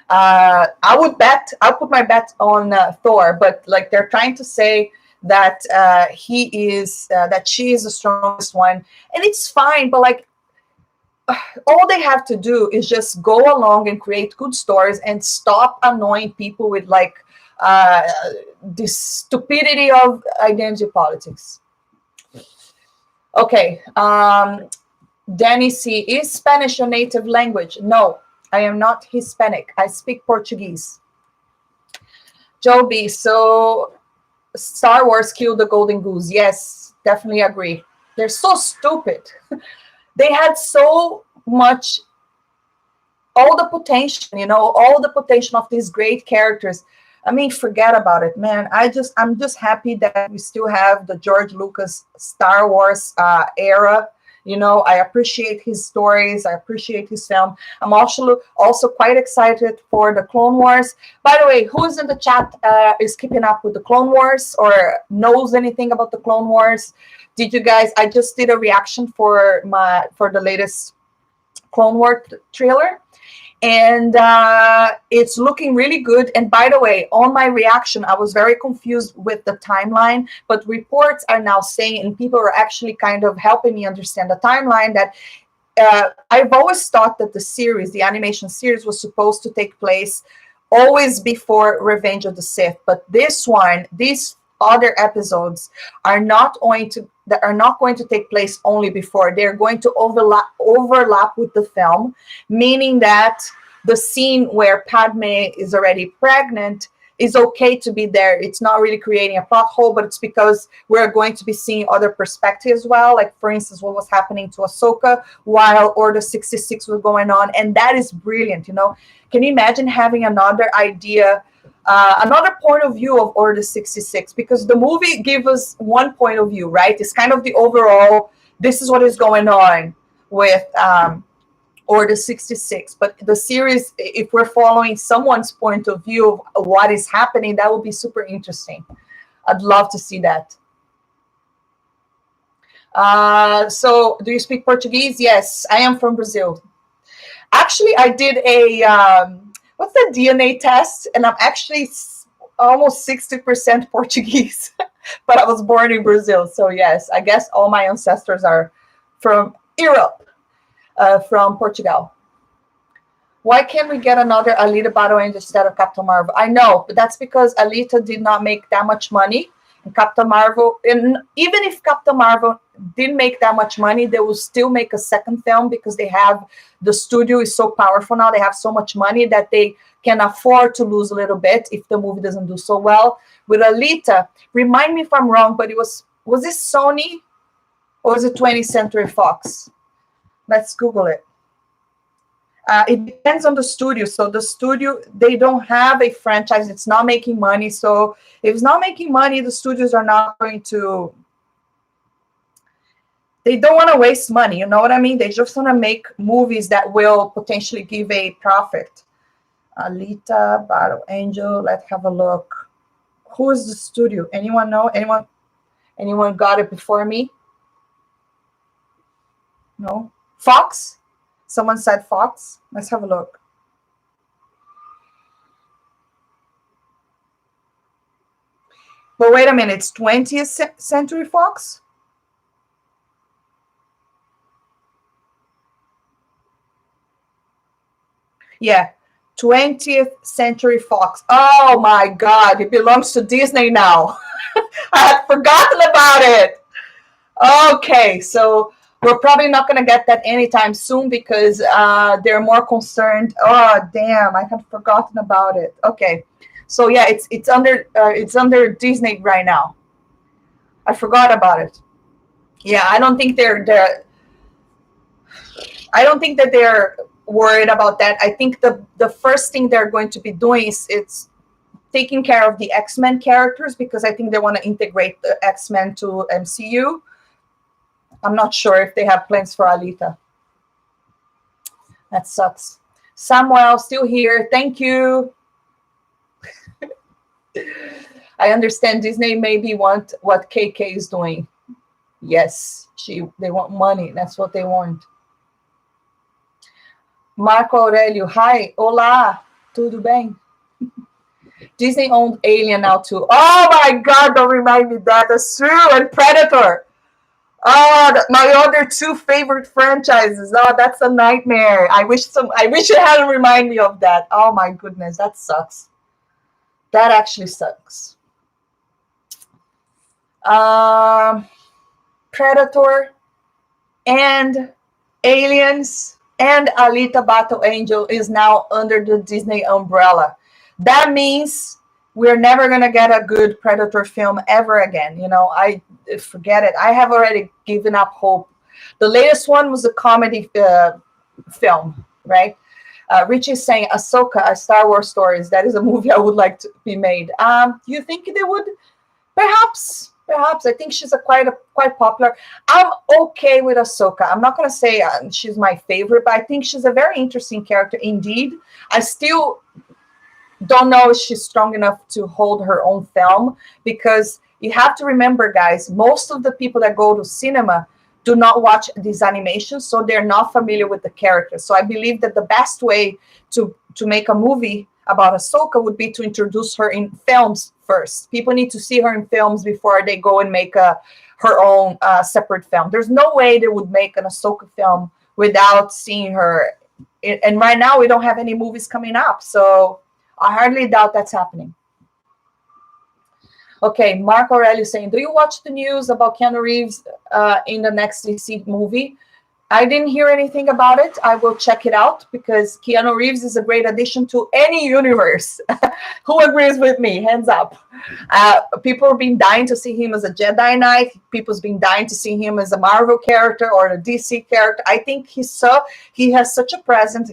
I'll put my bet on Thor, but like they're trying to say that that she is the strongest one, and it's fine. But like, all they have to do is just go along and create good stories and stop annoying people with like this stupidity of identity politics. Okay. Danny C, is Spanish your native language? No, I am not Hispanic. I speak Portuguese. Joe B, so Star Wars killed the golden goose. Yes, definitely agree. They're so stupid. They had so much, all the potential, you know, all the potential of these great characters. I mean, forget about it, man. I'm just happy that we still have the George Lucas Star Wars era. You know, I appreciate his stories. I appreciate his film. I'm also quite excited for the Clone Wars. By the way, who's in the chat is keeping up with the Clone Wars or knows anything about the Clone Wars? Did you guys? I just did a reaction for the latest Clone Wars trailer, and it's looking really good. And by the way, on my reaction, I was very confused with the timeline, but reports are now saying, and people are actually kind of helping me understand the timeline, that I've always thought that the animation series, was supposed to take place always before Revenge of the Sith, but these other episodes are not going to take place only before. They're going to overlap with the film, meaning that the scene where Padme is already pregnant is okay to be there. It's not really creating a plot hole, but it's because we're going to be seeing other perspectives as well. Like, for instance, what was happening to Ahsoka while Order 66 was going on. And that is brilliant, you know. Can you imagine having another idea, another point of view of Order 66? Because the movie gives us one point of view, right? It's kind of the overall, this is what is going on with Order 66. But the series, if we're following someone's point of view of what is happening, that would be super interesting. I'd love to see that. So, do you speak Portuguese? Yes, I am from Brazil. Actually, I did a... what's the DNA test? And I'm actually almost 60% Portuguese, but I was born in Brazil. So yes, I guess all my ancestors are from Europe, from Portugal. Why can't we get another Alita Battle Angel instead of Captain Marvel? I know, but that's because Alita did not make that much money. And Captain Marvel, and even if Captain Marvel didn't make that much money, they will still make a second film because the studio is so powerful now. They have so much money that they can afford to lose a little bit if the movie doesn't do so well. With Alita, remind me if I'm wrong, but was it Sony or was it 20th Century Fox? Let's Google it. It depends on the studio. So the studio, they don't have a franchise. It's not making money. So if it's not making money, the studios are not going to... They don't want to waste money. You know what I mean? They just want to make movies that will potentially give a profit. Alita, Battle Angel. Let's have a look. Who is the studio? Anyone know? Anyone got it before me? No? Fox? Someone said Fox. Let's have a look. But wait a minute. It's 20th Century Fox? Yeah. 20th Century Fox. Oh my God. It belongs to Disney now. I had forgotten about it. Okay. So we're probably not going to get that anytime soon because they're more concerned. Oh, damn. I had forgotten about it. Okay. So yeah, it's under Disney right now. I forgot about it. Yeah, I don't think I don't think that they're worried about that. I think the first thing they're going to be doing is taking care of the X-Men characters because I think they want to integrate the X-Men to MCU. I'm not sure if they have plans for Alita. That sucks. Samuel, still here. Thank you. I understand Disney maybe want what KK is doing. Yes, they want money. That's what they want. Marco Aurelio, hi. Olá. Tudo bem? Disney owned Alien now too. Oh my God, don't remind me that. That's true. And Predator. Oh, my other two favorite franchises. Oh, that's a nightmare. I wish it hadn't reminded me of that. Oh my goodness, that sucks. That actually sucks. Predator and Aliens and Alita Battle Angel is now under the Disney umbrella. That means we're never going to get a good Predator film ever again. I forget it. I have already given up hope. The latest one was a comedy film, right? Richie's saying Ahsoka, a Star Wars Stories. That is a movie I would like to be made. You think they would? Perhaps. I think she's quite popular. I'm okay with Ahsoka. I'm not going to say she's my favorite, but I think she's a very interesting character indeed. I still don't know if she's strong enough to hold her own film, because you have to remember, guys, most of the people that go to cinema do not watch these animations, so they're not familiar with the characters. So I believe that the best way to make a movie about Ahsoka would be to introduce her in films first. People need to see her in films before they go and make her own separate film. There's no way they would make an Ahsoka film without seeing her. And right now we don't have any movies coming up, so I hardly doubt that's happening. Okay, Mark Aurelio saying, do you watch the news about Keanu Reeves in the next DC movie? I didn't hear anything about it. I will check it out because Keanu Reeves is a great addition to any universe. Who agrees with me? Hands up. People have been dying to see him as a Jedi Knight. People's been dying to see him as a Marvel character or a DC character. I think he has such a presence.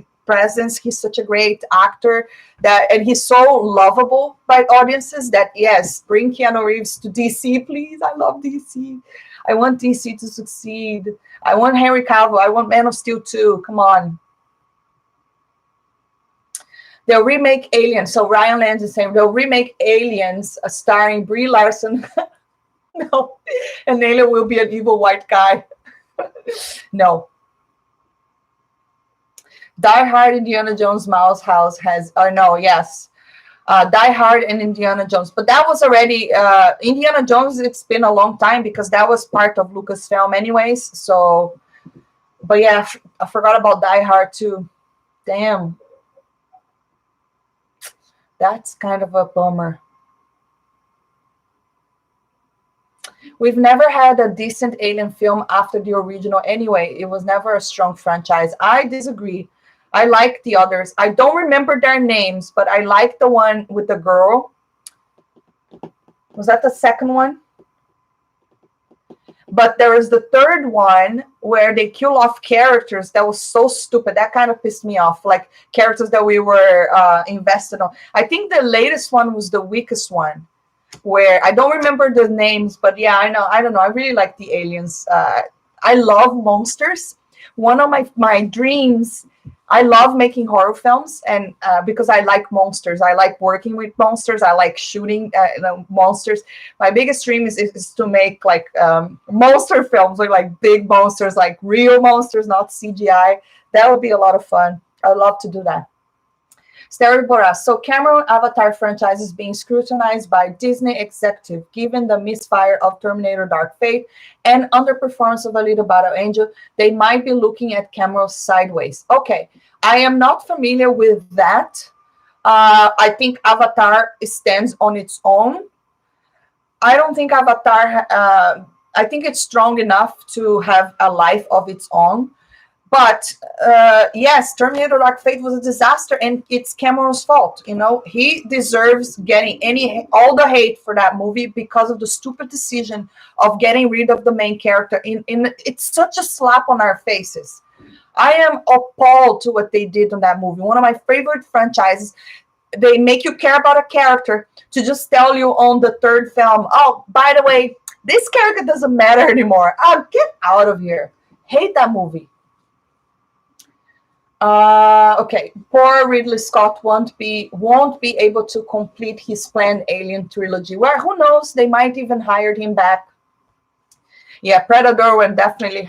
He's such a great actor and he's so lovable by audiences that, yes, bring Keanu Reeves to DC, please. I love DC. I want DC to succeed. I want Henry Cavill. I want Man of Steel 2. Come on. They'll remake Aliens. So Ryan Lands is saying they'll remake Aliens starring Brie Larson. No. And Alien will be an evil white guy. No. Die Hard, Indiana Jones, Mouse House has, yes. Die Hard and Indiana Jones. But that was already, Indiana Jones, it's been a long time because that was part of Lucasfilm anyways. So, but yeah, I forgot about Die Hard too. Damn. That's kind of a bummer. We've never had a decent Alien film after the original anyway. It was never a strong franchise. I disagree. I like the others. I don't remember their names, but I like the one with the girl. Was that the second one? But there is the third one where they kill off characters that was so stupid. That kind of pissed me off. Like characters that we were invested on. I think the latest one was the weakest one, where I don't remember the names, but yeah, I know. I don't know. I really like the aliens. I love monsters. One of my dreams, I love making horror films, and because I like monsters. I like working with monsters. I like shooting monsters. My biggest dream is to make like monster films, like big monsters, like real monsters, not CGI. That would be a lot of fun. I'd love to do that. Stereo Boras. So Cameron Avatar franchise is being scrutinized by Disney executive, given the misfire of Terminator Dark Fate and underperformance of Alita Battle Angel. They might be looking at Cameron sideways. Okay, I am not familiar with that. I think Avatar stands on its own. I don't think Avatar, I think it's strong enough to have a life of its own. But yes, Terminator Dark Fate was a disaster, and it's Cameron's fault. You know, he deserves getting all the hate for that movie because of the stupid decision of getting rid of the main character. It's such a slap on our faces. I am appalled to what they did on that movie. One of my favorite franchises. they make you care about a character to just tell you on the third film, oh, by the way, this character doesn't matter anymore. Oh, get out of here. Hate that movie. Okay, poor Ridley Scott won't be able to complete his planned Alien trilogy. Well, who knows? They might even hire him back. Yeah, Predator went definitely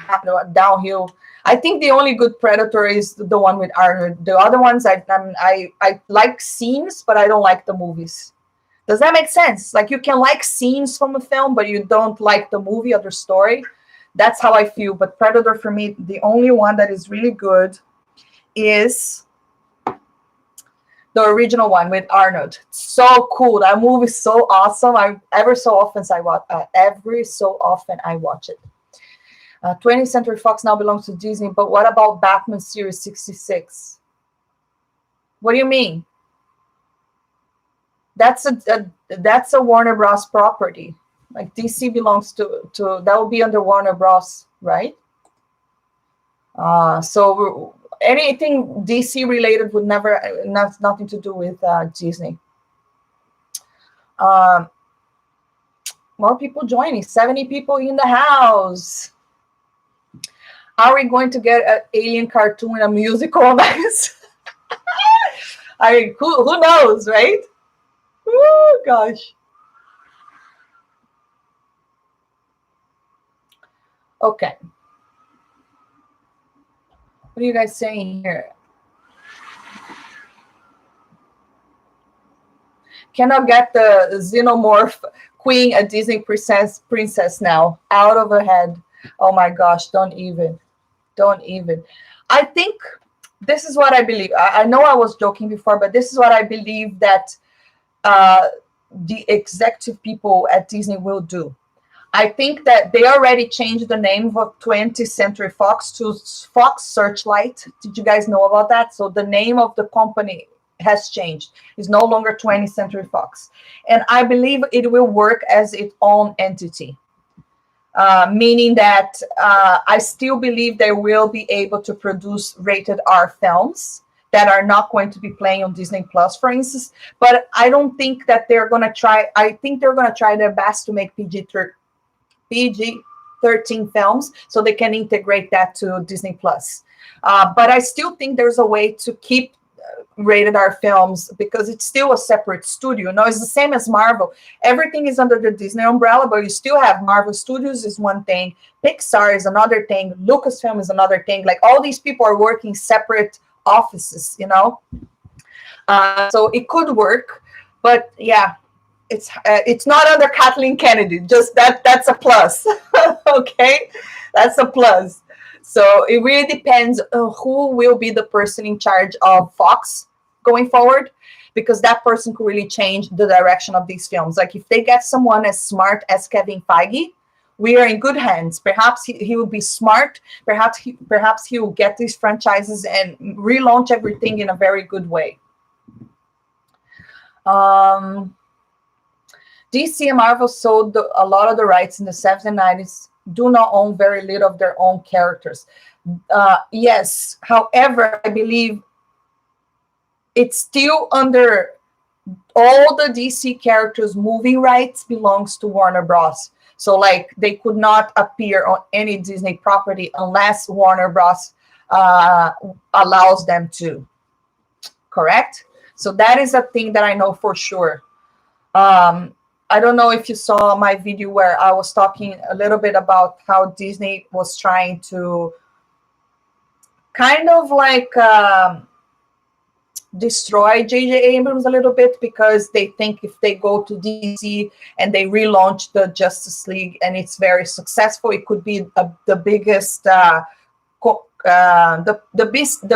downhill. I think the only good Predator is the one with Arnold. The other ones, I like scenes, but I don't like the movies. Does that make sense? Like, you can like scenes from a film, but you don't like the movie or the story. That's how I feel. But Predator, for me, the only one that is really good is the original one with Arnold. So cool. That movie is so awesome. Every so often I watch it. 20th Century Fox now belongs to Disney, but what about Batman Series 66? What do you mean? That's a Warner Bros. Property. Like, DC belongs to that will be under Warner Bros., right? So anything DC related would never nothing to do with Disney. More people joining. 70 people in the house. Are we going to get an alien cartoon and a musical next? I mean, who knows, right? Oh gosh. Okay. What are you guys saying here? Cannot get the xenomorph queen a Disney princess now. Out of her head. Oh my gosh, don't even. I think this is what I believe. I know I was joking before, but this is what I believe that the executive people at Disney will do. I think that they already changed the name of 20th Century Fox to Fox Searchlight. Did you guys know about that? So the name of the company has changed. It's no longer 20th Century Fox. And I believe it will work as its own entity. Meaning that I still believe they will be able to produce rated R films that are not going to be playing on Disney Plus, for instance. But I don't think that they're going to try. I think they're going to try their best to make PG-13 films so they can integrate that to Disney Plus. But I still think there's a way to keep rated R films because it's still a separate studio. No, it's the same as Marvel. Everything is under the Disney umbrella, but you still have Marvel Studios is one thing, Pixar is another thing, Lucasfilm is another thing. Like, all these people are working separate offices, so it could work. But yeah, it's not under Kathleen Kennedy. Just that's a plus. Okay, that's a plus. So it really depends on who will be the person in charge of Fox going forward, because that person could really change the direction of these films. Like, if they get someone as smart as Kevin Feige, we are in good hands. Perhaps he will be smart. Perhaps he will get these franchises and relaunch everything in a very good way. DC and Marvel sold a lot of the rights in the 70s and 90s, do not own very little of their own characters. Yes, however, I believe it's still under all the DC characters' movie rights belongs to Warner Bros. So, like, they could not appear on any Disney property unless Warner Bros. Allows them to. Correct? So that is a thing that I know for sure. I don't know if you saw my video where I was talking a little bit about how Disney was trying to kind of like destroy J.J. Abrams a little bit, because they think if they go to DC and they relaunch the Justice League and it's very successful, it could be the biggest the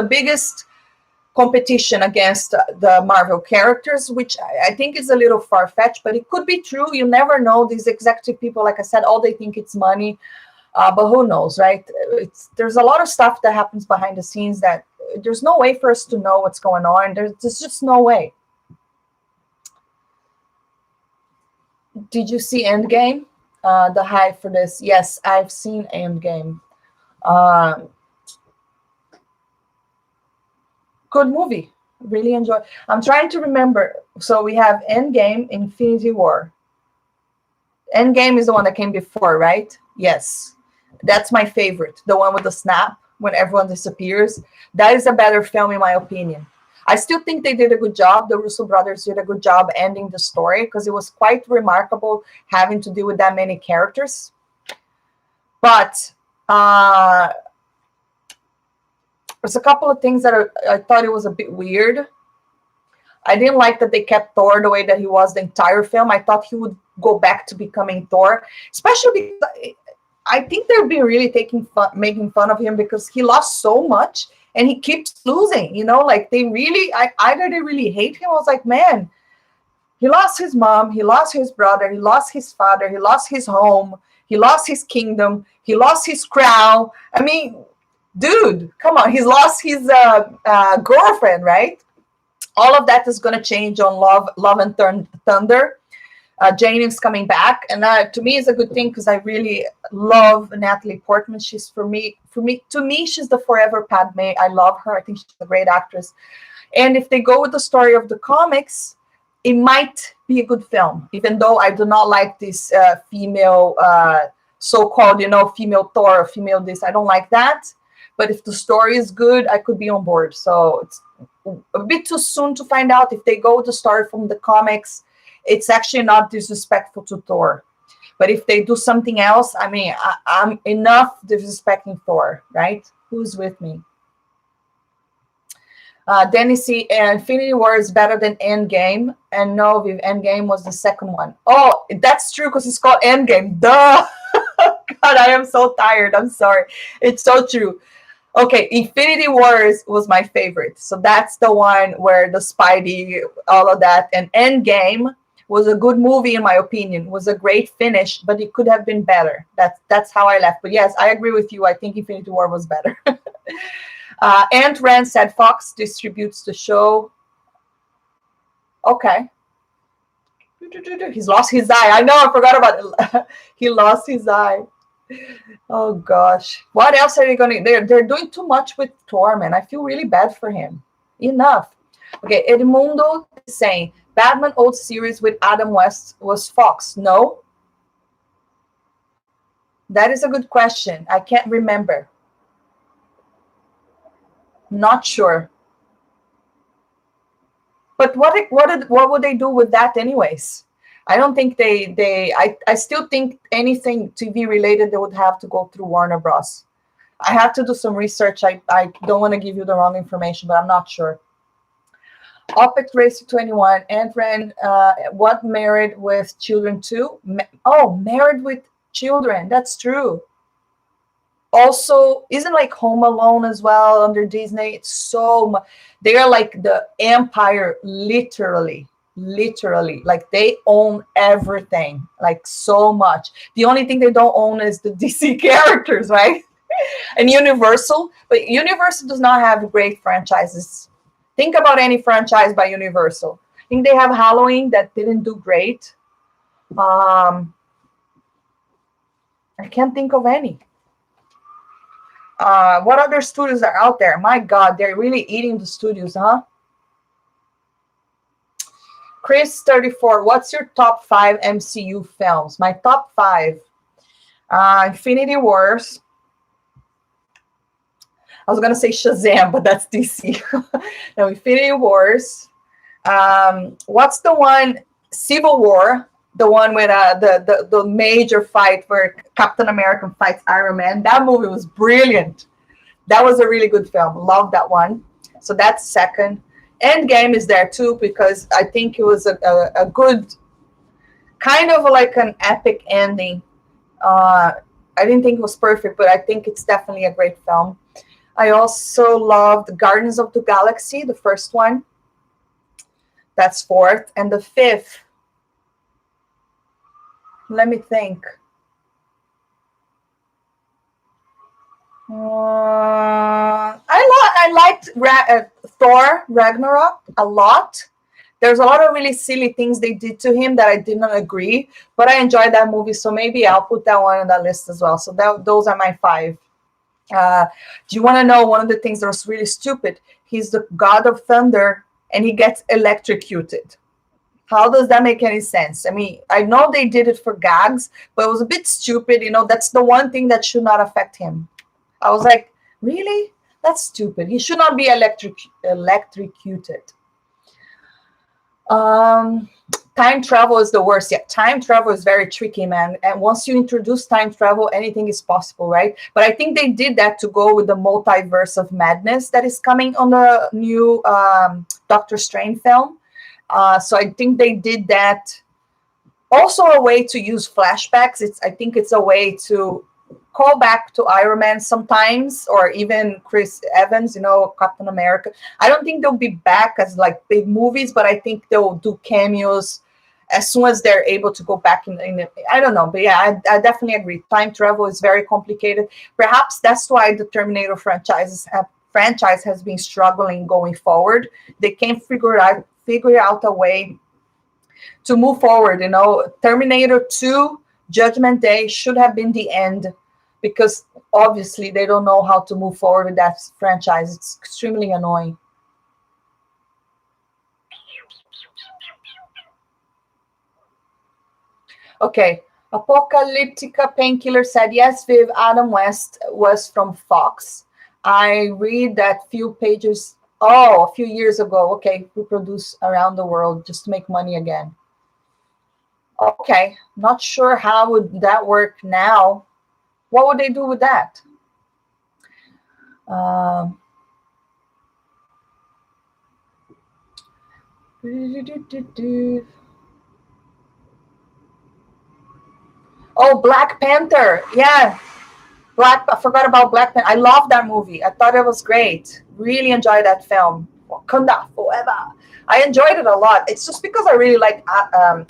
biggest competition against the Marvel characters, which I think is a little far-fetched, but it could be true. You never know. These executive people, like I said, all they think it's money, but who knows, right? There's a lot of stuff that happens behind the scenes that there's no way for us to know what's going on. There's just no way. Did you see Endgame? The hype for this? Yes, I've seen Endgame. Good movie. Really enjoy. I'm trying to remember. So we have Endgame, Infinity War. Endgame is the one that came before, right? Yes. That's my favorite. The one with the snap when everyone disappears. That is a better film in my opinion. I still think they did a good job. The Russo brothers did a good job ending the story because it was quite remarkable having to deal with that many characters. But there's a couple of things that I thought it was a bit weird. I didn't like that they kept Thor the way that he was the entire film. I thought he would go back to becoming Thor, especially because I think they're being really making fun of him because he lost so much and he keeps losing. Like they really, either they really hate him. I was like, man, he lost his mom, he lost his brother, he lost his father, he lost his home, he lost his kingdom, he lost his crown. I mean, dude, come on, he's lost his girlfriend, right? All of that is going to change on Love and Thunder. Jane is coming back, and to me, it's a good thing because I really love Natalie Portman. She's to me, she's the forever Padme. I love her. I think she's a great actress. And if they go with the story of the comics, it might be a good film, even though I do not like this female, so-called, female Thor or female this. I don't like that. But if the story is good, I could be on board. So it's a bit too soon to find out. If they go with the story from the comics, it's actually not disrespectful to Thor. But if they do something else, I mean, I'm enough disrespecting Thor, right? Who's with me? Dennis, Infinity War is better than Endgame. And no, Endgame was the second one. Oh, that's true because it's called Endgame. Duh! God, I am so tired. I'm sorry. It's so true. Okay, Infinity Wars was my favorite. So that's the one where the Spidey, all of that. And Endgame was a good movie, in my opinion. It was a great finish, but it could have been better. That's how I left. But yes, I agree with you. I think Infinity War was better. Ant Rand said Fox distributes the show. Okay. He's lost his eye. I know, I forgot about it. He lost his eye. Oh gosh. What else are they going to... They're doing too much with Thor, man. I feel really bad for him. Enough. Okay, Edmundo is saying, Batman old series with Adam West was Fox. No? That is a good question. I can't remember. Not sure. But what would they do with that anyways? I don't think I still think anything TV related, they would have to go through Warner Bros. I have to do some research. I don't want to give you the wrong information, but I'm not sure. OPEC Racer 21, Ant-Ran, what Married with Children 2? Married with Children, that's true. Also, isn't like Home Alone as well under Disney? It's so much. They are like the empire, literally. Like they own everything, like so much. The only thing they don't own is the DC characters, right? And Universal, but Universal does not have great franchises. Think about any franchise by Universal. I think they have Halloween that didn't do great. I can't think of any. What other studios are out there? My God, they're really eating the studios, huh? Chris 34, what's your top 5 MCU films? My top 5. Infinity Wars. I was gonna say Shazam, but that's DC. No, Infinity Wars. What's the one? Civil War, the one with the major fight where Captain America fights Iron Man. That movie was brilliant. That was a really good film. Love that one. So that's second. Endgame is there too because I think it was a good, kind of like an epic ending. I didn't think it was perfect, but I think it's definitely a great film. I also loved Guardians of the Galaxy, the first one. That's fourth. And the fifth, let me think. I liked Thor Ragnarok a lot. There's a lot of really silly things they did to him that I did not agree, but I enjoyed that movie, so maybe I'll put that one on that list as well. So those are my 5. Do you want to know one of the things that was really stupid? He's the god of thunder, and he gets electrocuted. How does that make any sense? I mean, I know they did it for gags, but it was a bit stupid. That's the one thing that should not affect him. I was like, really? That's stupid. He should not be electrocuted. Time travel is the worst. Yeah, time travel is very tricky, man. And once you introduce time travel, anything is possible, right? But I think they did that to go with the multiverse of madness that is coming on the new Doctor Strange film. So I think they did that. Also a way to use flashbacks. I think it's a way to call back to Iron Man sometimes, or even Chris Evans, Captain America. I don't think they'll be back as like big movies, but I think they'll do cameos as soon as they're able to go back I don't know. But yeah, I definitely agree. Time travel is very complicated. Perhaps that's why the Terminator franchise has been struggling going forward. They can't figure out a way to move forward. Terminator 2, Judgment Day should have been the end, because obviously they don't know how to move forward with that franchise. It's extremely annoying. Okay, Apocalyptica Painkiller said, yes, Viv, Adam West was from Fox. I read that few pages, a few years ago. Okay, we produce around the world just to make money again. Okay, not sure how would that work now. What would they do with that? Oh, Black Panther. Yeah. I forgot about Black Panther. I love that movie. I thought it was great. Really enjoyed that film. Wakanda forever. I enjoyed it a lot. It's just because I really like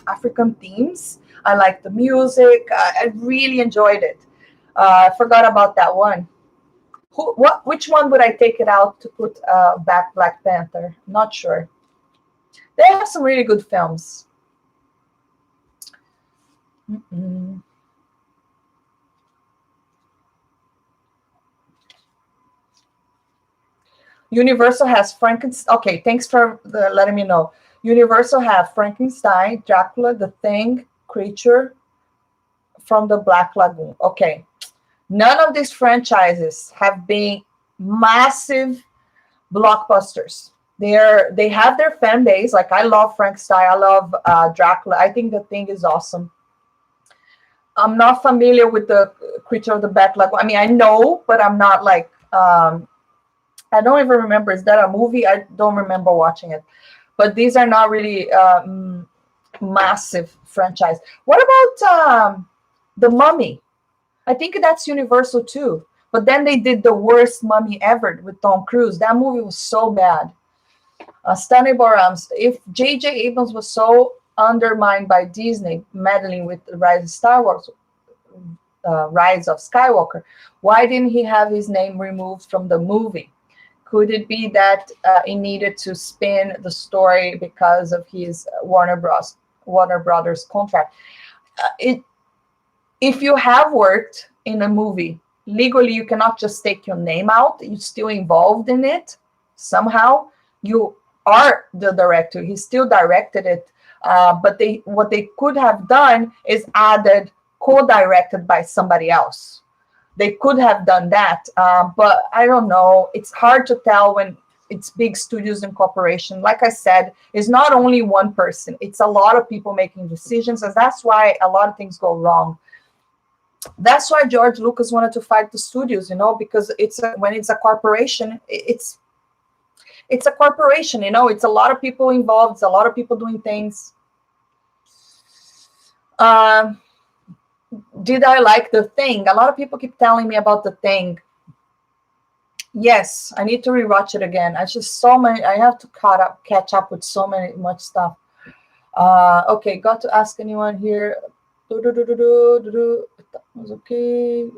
African themes. I like the music. I really enjoyed it. I forgot about that one. Which one would I take it out to put back Black Panther? Not sure. They have some really good films. Universal has Frankenstein. Okay, thanks for letting me know. Universal have Frankenstein, Dracula, The Thing, Creature from the Black Lagoon. Okay. None of these franchises have been massive blockbusters. They have their fan base. Like, I love Frankenstein. I love Dracula. I think The Thing is awesome. I'm not familiar with the Creature of the Black Lagoon. I mean, I know, but I'm not like... I don't even remember. Is that a movie? I don't remember watching it. But these are not really massive franchise. What about The Mummy? I think that's Universal too. But then they did the worst Mummy ever with Tom Cruise. That movie was so bad. Stanley Borams, if J.J. Abrams was so undermined by Disney meddling with the Rise of Star Wars, Rise of Skywalker, why didn't he have his name removed from the movie? Could it be that he needed to spin the story because of his Warner Brothers contract? If you have worked in a movie, legally you cannot just take your name out. You're still involved in it somehow. You are the director. He still directed it. But what they could have done is added co-directed by somebody else. They could have done that, but I don't know. It's hard to tell when it's big studios and corporation. Like I said, it's not only one person. It's a lot of people making decisions, and that's why a lot of things go wrong. That's why George Lucas wanted to fight the studios, because when it's a corporation, it's a corporation, It's a lot of people involved. It's a lot of people doing things. Did I like The Thing? A lot of people keep telling me about The Thing. Yes, I need to rewatch it again. I just so many. I have to catch up with much stuff. Okay, got to ask anyone here. That was okay.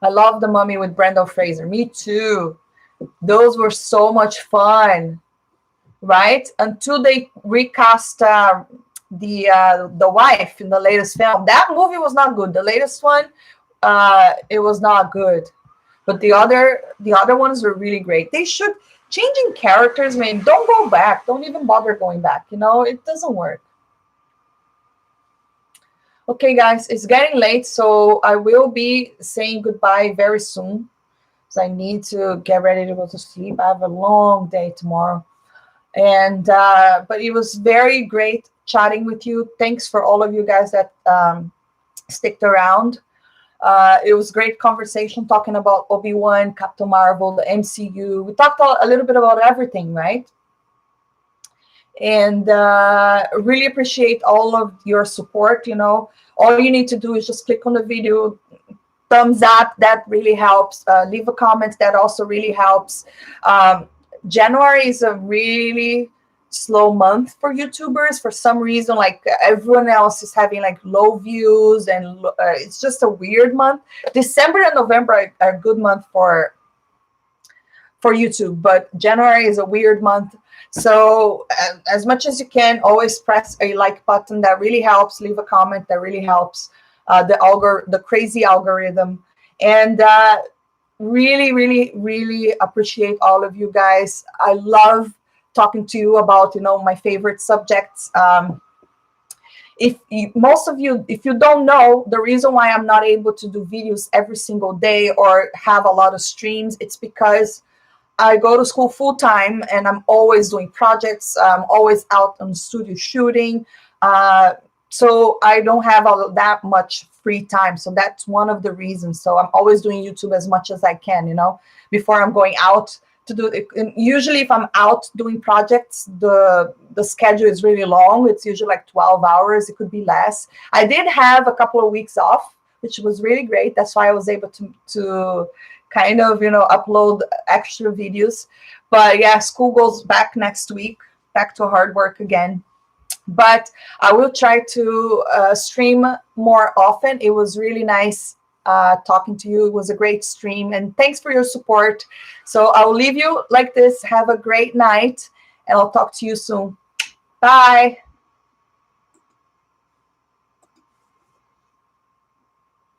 I love The Mummy with Brendan Fraser. Me too. Those were so much fun, right? Until they recast the wife in the latest film. That movie was not good. The latest one, it was not good. But the other ones were really great. They should changing characters, man, don't go back. Don't even bother going back. You know, it doesn't work. Okay, guys, it's getting late, so I will be saying goodbye very soon. So I need to get ready to go to sleep. I have a long day tomorrow. And but it was very great chatting with you. Thanks for all of you guys that sticked around. It was great conversation talking about Obi-Wan, Captain Marvel, the MCU. We talked a little bit about everything, right? And really appreciate all of your support. You know, all you need to do is just click on the video, thumbs up, that really helps. Leave a comment, that also really helps. January is a really slow month for YouTubers for some reason. Like everyone else is having like low views, and it's just a weird month. December and November are a good month for YouTube, but January is a weird month. So as much as you can, always press a like button. That really helps. Leave a comment. That really helps. The crazy algorithm. And really, really, really appreciate all of you guys. I love talking to you about, you know, my favorite subjects. If you don't know, the reason why I'm not able to do videos every single day or have a lot of streams, it's because I go to school full time and I'm always doing projects. I'm always out on studio shooting. So I don't have that much free time. So that's one of the reasons. So I'm always doing YouTube as much as I can, you know, before I'm going out to do it. And usually if I'm out doing projects, the schedule is really long. It's usually like 12 hours. It could be less. I did have a couple of weeks off, which was really great. That's why I was able to kind of, you know, upload extra videos. But yeah, school goes back next week, back to hard work again. But I will try to stream more often. It was really nice talking to you. It was a great stream, and thanks for your support. So I'll leave you like this. Have a great night, and I'll talk to you soon. Bye.